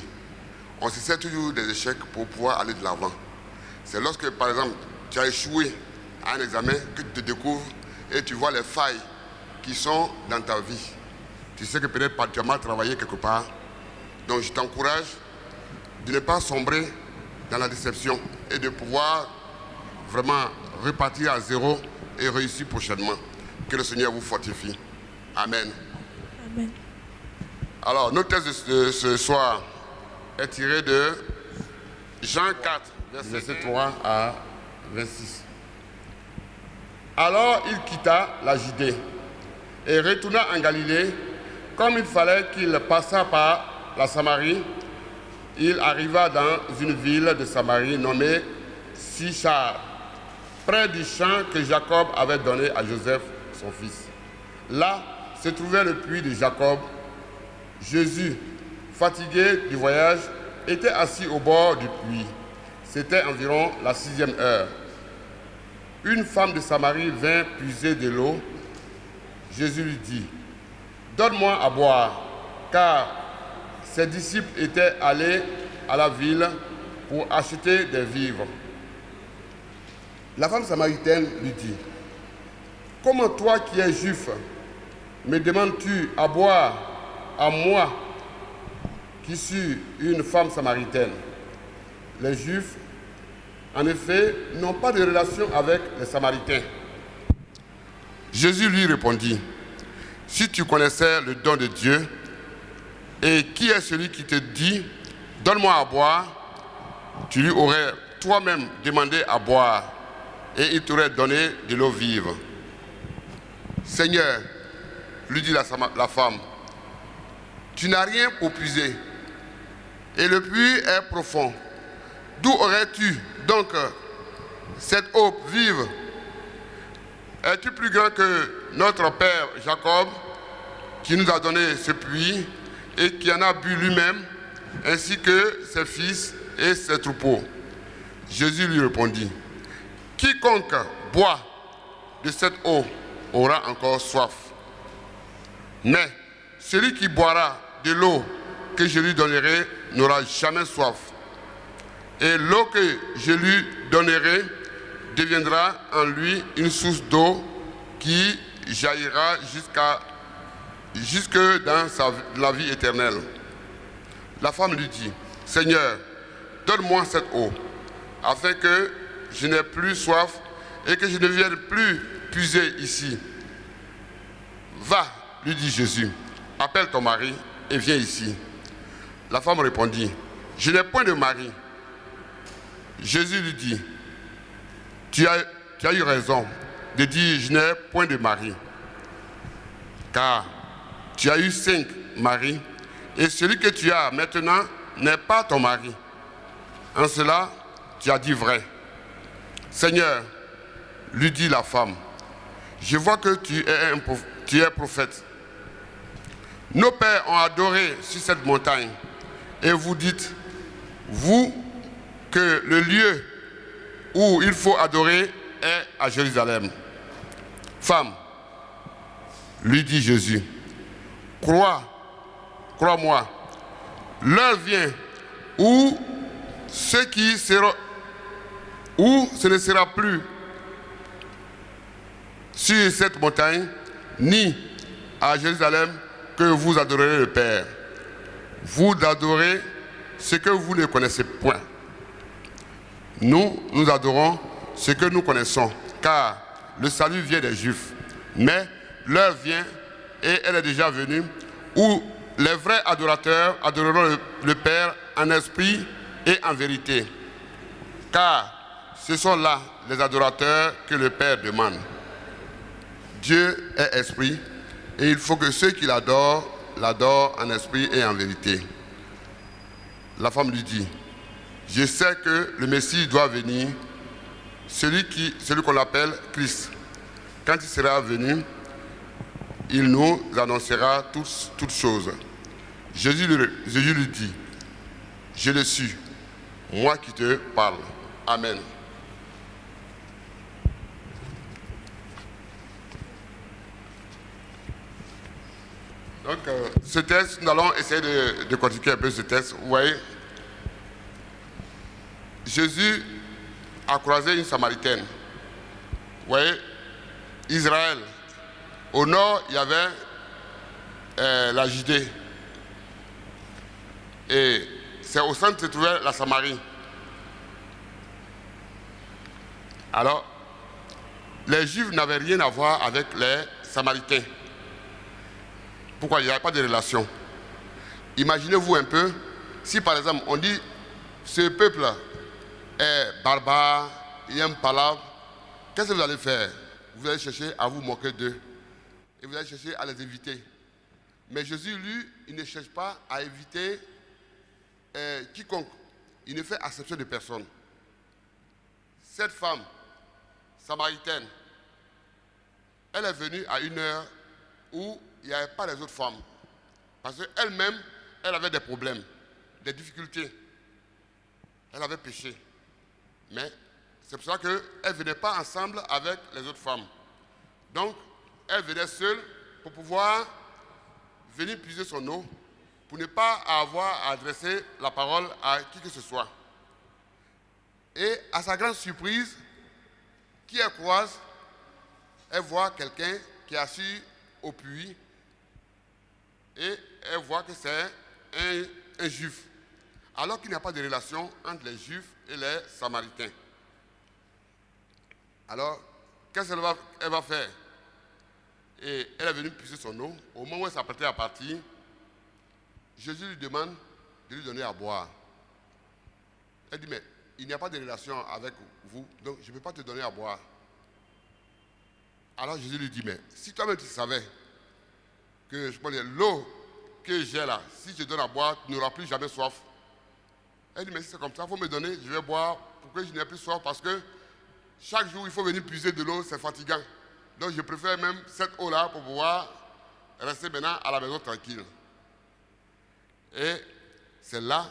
Speaker 7: On se sert toujours des échecs pour pouvoir aller de l'avant. C'est lorsque, par exemple, tu as échoué à un examen que tu te découvres et tu vois les failles qui sont dans ta vie. Tu sais que peut-être tu as mal travaillé quelque part. Donc je t'encourage de ne pas sombrer dans la déception et de pouvoir vraiment repartir à zéro et réussir prochainement. Que le Seigneur vous fortifie. Amen.
Speaker 2: Amen.
Speaker 7: Alors, notre texte de ce soir est tiré de Jean 4, verset 3 à 26. Alors il quitta la Judée et retourna en Galilée. Comme il fallait qu'il passât par la Samarie, il arriva dans une ville de Samarie nommée Sychar, près du champ que Jacob avait donné à Joseph, son fils. Là se trouvait le puits de Jacob. Jésus, fatigué du voyage, était assis au bord du puits. C'était environ la 6e heure. Une femme de Samarie vint puiser de l'eau. Jésus lui dit, « Donne-moi à boire, car ses disciples étaient allés à la ville pour acheter des vivres. » La femme samaritaine lui dit, « Comment toi qui es juif, me demandes-tu à boire à moi qui suis une femme samaritaine? » Les Juifs, en effet, n'ont pas de relation avec les Samaritains. Jésus lui répondit, « Si tu connaissais le don de Dieu, et qui est celui qui te dit, donne-moi à boire, tu lui aurais toi-même demandé à boire, et il t'aurait donné de l'eau vive. » Seigneur, lui dit la femme, tu n'as rien pour puiser, et le puits est profond. D'où aurais-tu donc cette eau vive? Es-tu plus grand que notre père Jacob, qui nous a donné ce puits et qui en a bu lui-même, ainsi que ses fils et ses troupeaux? Jésus lui répondit, quiconque boit de cette eau aura encore soif. Mais celui qui boira de l'eau que je lui donnerai n'aura jamais soif. Et l'eau que je lui donnerai deviendra en lui une source d'eau qui jaillira jusque dans la vie éternelle. La femme lui dit, Seigneur, donne-moi cette eau, afin que je n'ai plus soif et que je ne vienne plus puiser ici. Va, lui dit Jésus, appelle ton mari et viens ici. La femme répondit, je n'ai point de mari. Jésus lui dit, tu as eu raison de dire, je n'ai point de mari, car tu as eu 5 maris, et celui que tu as maintenant n'est pas ton mari. En cela, tu as dit vrai. Seigneur, lui dit la femme, je vois que tu es prophète. Nos pères ont adoré sur cette montagne, et vous dites, vous, que le lieu où il faut adorer est à Jérusalem. Femme, lui dit Jésus, crois-moi, l'heure vient où ce ne sera plus sur cette montagne, ni à Jérusalem, que vous adorerez le Père. Vous adorez ce que vous ne connaissez point. Nous adorons ce que nous connaissons, car le salut vient des Juifs. Mais l'heure vient, et elle est déjà venue, où les vrais adorateurs adoreront le Père en esprit et en vérité. Car ce sont là les adorateurs que le Père demande. Dieu est esprit, et il faut que ceux qui l'adorent en esprit et en vérité. La femme lui dit, je sais que le Messie doit venir, celui qu'on appelle Christ. Quand il sera venu, il nous annoncera toutes choses. Jésus lui dit, je le suis, moi qui te parle. Amen. Donc, ce texte, nous allons essayer de continuer un peu ce texte. Vous voyez, Jésus a croisé une Samaritaine. Vous voyez, Israël. Au nord, il y avait la Judée. Et c'est au centre se trouvait la Samarie. Alors, les Juifs n'avaient rien à voir avec les Samaritains. Pourquoi? Il n'y avait pas de relation. Imaginez-vous un peu, si par exemple on dit ce peuple est barbare, il n'aime pas l'arbre, qu'est-ce que vous allez faire? Vous allez chercher à vous moquer d'eux. Et vous allez chercher à les éviter. Mais Jésus, lui, il ne cherche pas à éviter quiconque. Il ne fait exception de personne. Cette femme samaritaine, elle est venue à une heure où il n'y avait pas les autres femmes. Parce qu'elle-même, elle avait des problèmes, des difficultés. Elle avait péché. Mais c'est pour ça qu'elle ne venait pas ensemble avec les autres femmes. Donc, elle venait seule pour pouvoir venir puiser son eau, pour ne pas avoir à adresser la parole à qui que ce soit. Et à sa grande surprise, qui elle croise, elle voit quelqu'un qui est assis au puits et elle voit que c'est un juif, alors qu'il n'y a pas de relation entre les juifs et les samaritains. Alors, qu'est-ce qu'elle va faire? Et elle est venue puiser son eau. Au moment où elle s'apprêtait à partir, Jésus lui demande de lui donner à boire. Elle dit, mais il n'y a pas de relation avec vous, donc je ne peux pas te donner à boire. Alors Jésus lui dit, mais si toi-même tu savais que l'eau que j'ai là, si je te donne à boire, tu n'auras plus jamais soif. Elle dit, mais si c'est comme ça, il faut me donner, je vais boire pour que je n'ai plus soif, parce que chaque jour, il faut venir puiser de l'eau, c'est fatigant. Donc je préfère même cette eau-là pour pouvoir rester maintenant à la maison tranquille. Et c'est là,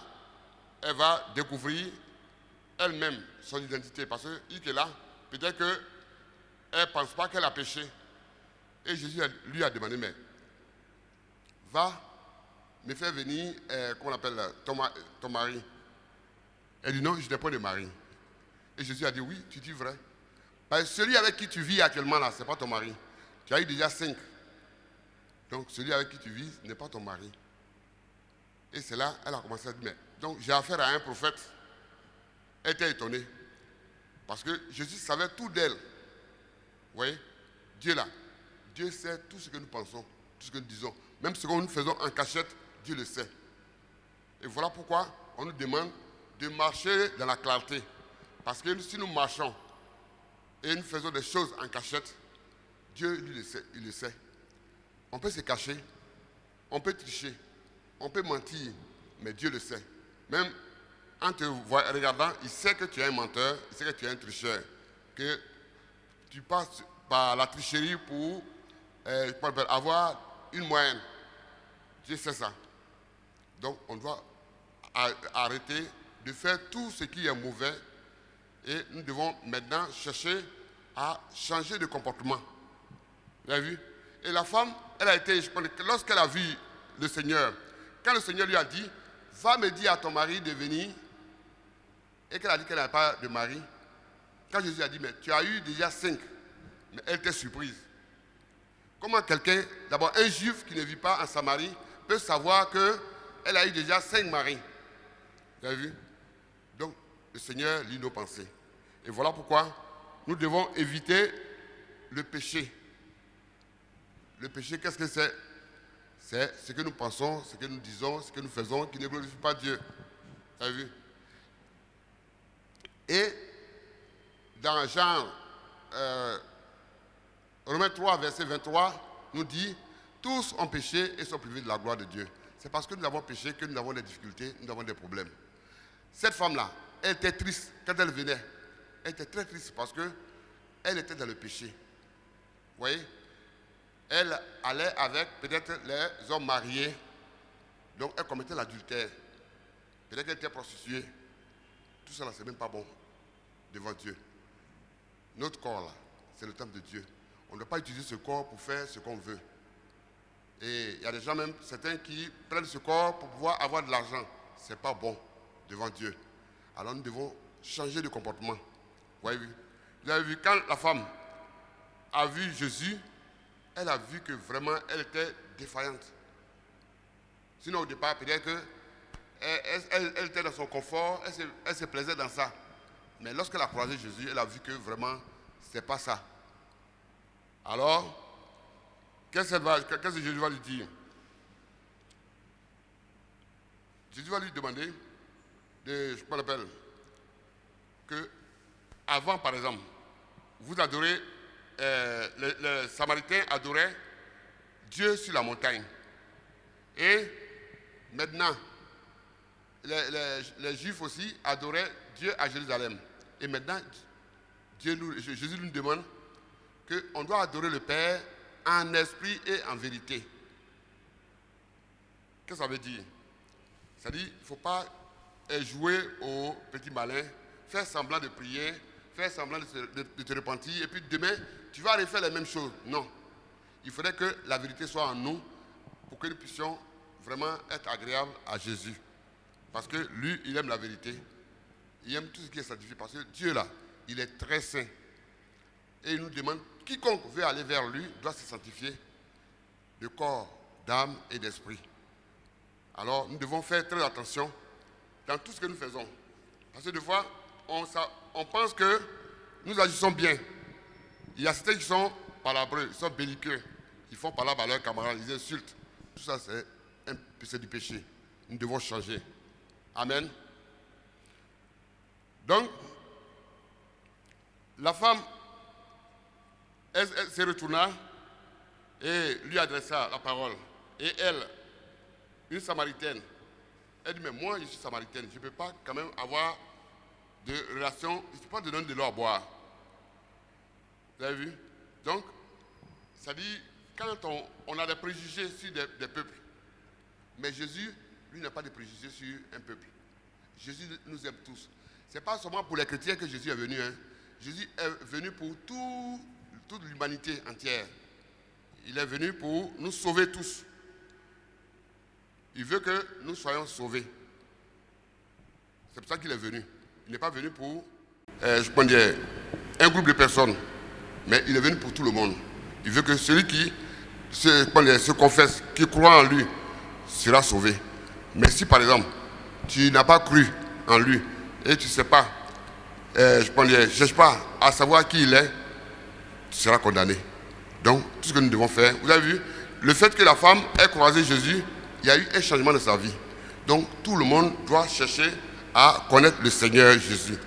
Speaker 7: elle va découvrir elle-même son identité. Parce qu'il est là, peut-être qu'elle ne pense pas qu'elle a péché. Et Jésus lui a demandé, mais va me faire venir, comment on appelle, ton mari. Elle dit, non, je n'ai pas de mari. Et Jésus a dit, oui, tu dis vrai. Parce que celui avec qui tu vis actuellement là, ce n'est pas ton mari. Tu as eu déjà 5. Donc celui avec qui tu vis n'est pas ton mari. Et c'est là, elle a commencé à dire, mais donc j'ai affaire à un prophète. Elle était étonnée. Parce que Jésus savait tout d'elle. Vous voyez, Dieu là, Dieu sait tout ce que nous pensons, tout ce que nous disons. Même ce que nous faisons en cachette, Dieu le sait. Et voilà pourquoi on nous demande de marcher dans la clarté. Parce que si nous marchons et nous faisons des choses en cachette, Dieu lui le sait, il le sait. On peut se cacher, on peut tricher, on peut mentir, mais Dieu le sait. Même en te regardant, il sait que tu es un menteur, il sait que tu es un tricheur, que tu passes par la tricherie pour avoir une moyenne. Dieu sait ça. Donc on doit arrêter de faire tout ce qui est mauvais et nous devons maintenant chercher à changer de comportement. Vous avez vu? Et la femme, elle a été, lorsqu'elle a vu le Seigneur, quand le Seigneur lui a dit, va me dire à ton mari de venir, et qu'elle a dit qu'elle n'a pas de mari, quand Jésus a dit, mais tu as eu déjà 5, mais elle était surprise. Comment quelqu'un, d'abord un juif qui ne vit pas en Samarie, peut savoir qu'elle a eu déjà 5 maris? Vous avez vu? Donc, le Seigneur lit nos pensées. Et voilà pourquoi nous devons éviter le péché. Le péché, qu'est-ce que c'est? C'est ce que nous pensons, ce que nous disons, ce que nous faisons qui ne glorifie pas Dieu. Vous avez vu? Et dans Jean, Romains 3, verset 23, nous dit, tous ont péché et sont privés de la gloire de Dieu. C'est parce que nous avons péché que nous avons des difficultés, nous avons des problèmes. Cette femme-là, elle était triste quand elle venait. Elle était très triste parce qu'elle était dans le péché. Vous voyez? Elle allait avec peut-être les hommes mariés. Donc elle commettait l'adultère. Peut-être qu'elle était prostituée. Tout ça, c'est même pas bon devant Dieu. Notre corps, là, c'est le temple de Dieu. On ne doit pas utiliser ce corps pour faire ce qu'on veut. Et il y a des gens même, certains qui prennent ce corps pour pouvoir avoir de l'argent. Ce n'est pas bon devant Dieu. Alors nous devons changer de comportement. Vous avez vu, quand la femme a vu Jésus, elle a vu que vraiment elle était défaillante. Sinon au départ, peut-être qu'elle était dans son confort, elle se plaisait dans ça. Mais lorsqu'elle a croisé Jésus, elle a vu que vraiment, ce n'est pas ça. Alors, qu'est-ce que Jésus va lui dire? Jésus va lui demander je l'appelle, que avant, par exemple, vous adorez, les Samaritains adoraient Dieu sur la montagne. Et maintenant, les Juifs aussi adoraient Dieu à Jérusalem. Et maintenant, Jésus nous demande qu'on doit adorer le Père en esprit et en vérité. Qu'est-ce que ça veut dire? Ça dit, il ne faut pas jouer au petit malin, faire semblant de prier, faire semblant de te repentir, et puis demain, tu vas refaire les mêmes choses. Non. Il faudrait que la vérité soit en nous pour que nous puissions vraiment être agréables à Jésus. Parce que lui, il aime la vérité. Il aime tout ce qui est sanctifié. Parce que Dieu, là, il est très saint. Et il nous demande, quiconque veut aller vers lui doit se sanctifier de corps, d'âme et d'esprit. Alors, nous devons faire très attention dans tout ce que nous faisons. Parce que des fois, on pense que nous agissons bien. Il y a certains qui sont palabreux, ils sont belliqueux. Ils font palabre à leurs camarades, ils insultent. Tout ça, c'est du péché. Nous devons changer. Amen. Donc, la femme, elle se retourna et lui adressa la parole. Et elle, une Samaritaine, elle dit, mais moi je suis Samaritaine, je ne peux pas quand même avoir de relation, je ne peux pas te donner de l'eau à boire. Vous avez vu? Donc, ça dit, quand on a des préjugés sur des peuples, mais Jésus, lui, n'a pas de préjugés sur un peuple. Jésus nous aime tous. Ce n'est pas seulement pour les chrétiens que Jésus est venu. Hein. Jésus est venu pour toute l'humanité entière. Il est venu pour nous sauver tous. Il veut que nous soyons sauvés. C'est pour ça qu'il est venu. Il n'est pas venu pour un groupe de personnes, mais il est venu pour tout le monde. Il veut que celui qui se confesse, qui croit en lui, sera sauvé. Mais si par exemple, tu n'as pas cru en lui et tu ne sais pas, cherche pas à savoir qui il est, tu seras condamné. Donc, tout ce que nous devons faire, vous avez vu, le fait que la femme ait croisé Jésus, il y a eu un changement de sa vie. Donc, tout le monde doit chercher à connaître le Seigneur Jésus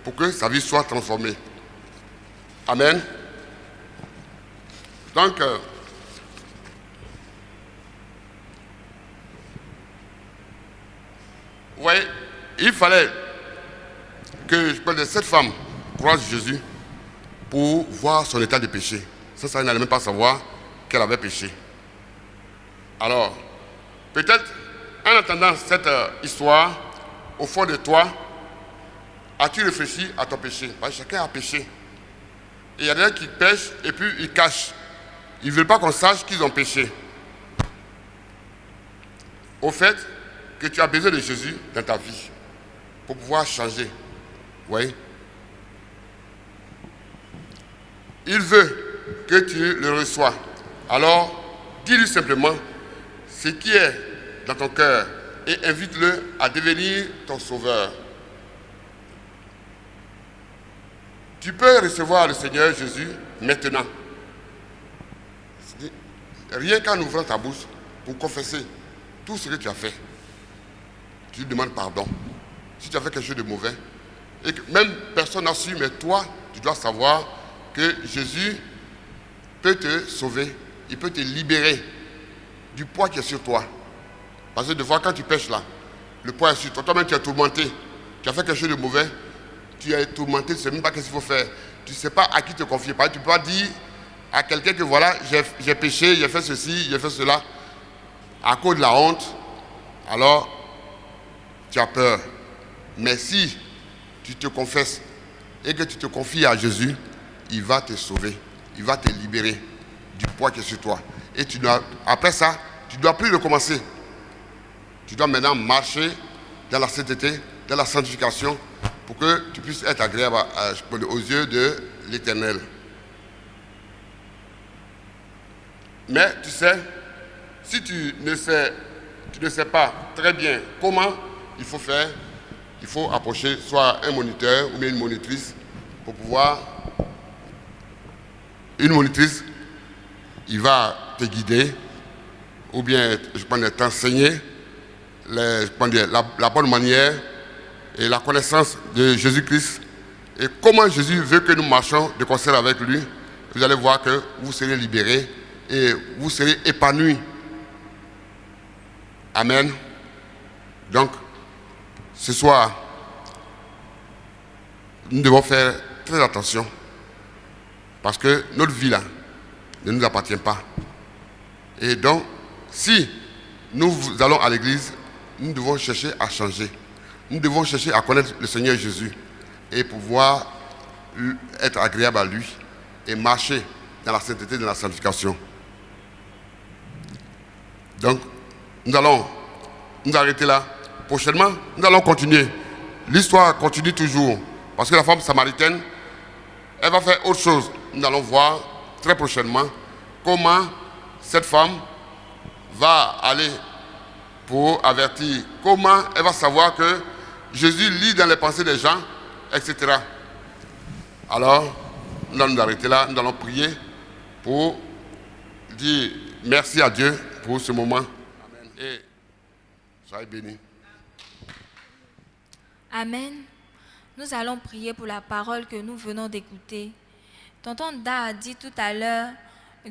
Speaker 7: pour que sa vie soit transformée. Amen. Donc, vous voyez, il fallait que cette femme croise Jésus pour voir son état de péché. Ça, elle n'allait même pas savoir qu'elle avait péché. Alors, peut-être, en entendant cette histoire, au fond de toi, as-tu réfléchi à ton péché? Parce que chacun a péché. Et il y a des gens qui pêchent et puis ils cachent. Ils ne veulent pas qu'on sache qu'ils ont péché. Au fait que tu as besoin de Jésus dans ta vie pour pouvoir changer. Vous voyez? Il veut que tu le reçois. Alors, dis-lui simplement ce qui est dans ton cœur et invite-le à devenir ton sauveur. Tu peux recevoir le Seigneur Jésus maintenant. Rien qu'en ouvrant ta bouche pour confesser tout ce que tu as fait. Tu lui demandes pardon. Si tu as fait quelque chose de mauvais, et que même personne n'a su, mais toi, tu dois savoir que Jésus peut te sauver. Il peut te libérer du poids qui est sur toi. Parce que des fois, quand tu pêches là, le poids est sur toi. Toi-même, tu es tourmenté. Tu as fait quelque chose de mauvais. Tu es tourmenté, tu ne sais même pas ce qu'il faut faire. Tu ne sais pas à qui te confier. Tu ne peux pas dire à quelqu'un que voilà, j'ai péché, j'ai fait ceci, j'ai fait cela. À cause de la honte, alors tu as peur. Mais si tu te confesses et que tu te confies à Jésus, il va te sauver. Il va te libérer du poids qui est sur toi. Et après ça, tu ne dois plus recommencer. Tu dois maintenant marcher dans la sainteté, dans la sanctification, pour que tu puisses être agréable aux yeux de l'Éternel. Mais tu sais, si tu ne sais pas très bien comment il faut faire, il faut approcher soit un moniteur ou bien une monitrice pour pouvoir... Une monitrice, il va te guider ou bien t'enseigner la bonne manière et la connaissance de Jésus-Christ et comment Jésus veut que nous marchions de concert avec lui. Vous allez voir que vous serez libérés et vous serez épanouis. Amen. Donc, ce soir, nous devons faire très attention parce que notre vie là ne nous appartient pas. Et donc, si nous allons à l'église, nous devons chercher à changer. Nous devons chercher à connaître le Seigneur Jésus et pouvoir être agréable à lui et marcher dans la sainteté, dans la sanctification. Donc, nous allons nous arrêter là. Prochainement, nous allons continuer. L'histoire continue toujours. Parce que la femme samaritaine, elle va faire autre chose. Nous allons voir très prochainement comment cette femme va aller pour avertir. Comment elle va savoir que Jésus lit dans les pensées des gens, etc. Alors, nous allons nous arrêter là. Nous allons prier pour dire merci à Dieu pour ce moment. Amen. Et soyez bénis.
Speaker 6: Amen. Nous allons prier pour la parole que nous venons d'écouter. Tonton Da a dit tout à l'heure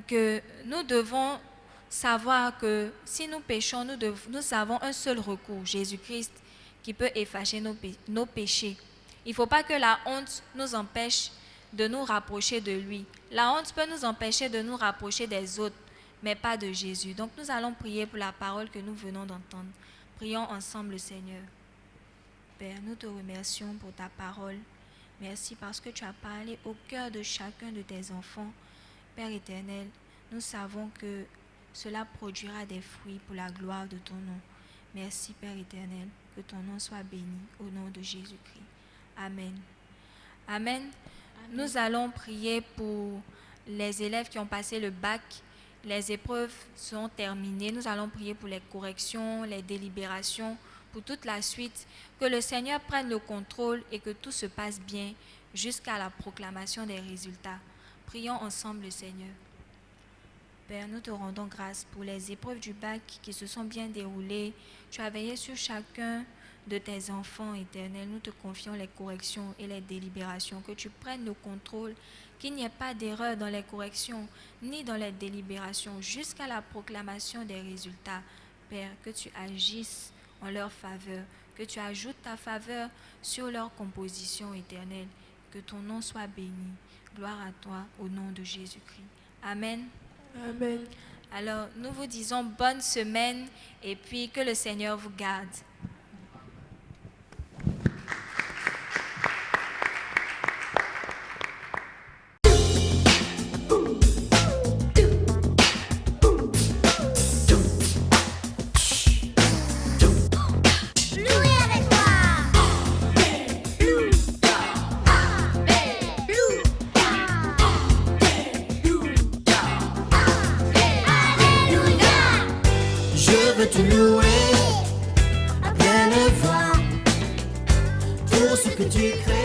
Speaker 6: que nous devons savoir que si nous péchons, nous avons un seul recours, Jésus-Christ, qui peut effacer nos péchés. Il ne faut pas que la honte nous empêche de nous rapprocher de lui. La honte peut nous empêcher de nous rapprocher des autres, mais pas de Jésus. Donc nous allons prier pour la parole que nous venons d'entendre. Prions ensemble le Seigneur. Père, nous te remercions pour ta parole. Merci parce que tu as parlé au cœur de chacun de tes enfants. Père éternel, nous savons que cela produira des fruits pour la gloire de ton nom. Merci Père éternel, que ton nom soit béni au nom de Jésus-Christ. Amen. Amen. Nous allons prier pour les élèves qui ont passé le bac. Les épreuves sont terminées. Nous allons prier pour les corrections, les délibérations, pour toute la suite. Que le Seigneur prenne le contrôle et que tout se passe bien jusqu'à la proclamation des résultats. Prions ensemble le Seigneur. Père, nous te rendons grâce pour les épreuves du bac qui se sont bien déroulées. Tu as veillé sur chacun de tes enfants éternels. Nous te confions les corrections et les délibérations. Que tu prennes le contrôle, qu'il n'y ait pas d'erreur dans les corrections ni dans les délibérations jusqu'à la proclamation des résultats. Père, que tu agisses en leur faveur, que tu ajoutes ta faveur sur leur composition éternelle. Que ton nom soit béni. Gloire à toi au nom de Jésus-Christ. Amen.
Speaker 3: Amen.
Speaker 6: Alors, nous vous disons bonne semaine et puis que le Seigneur vous garde.
Speaker 8: Te louer à pleine voix pour ce que tu crées.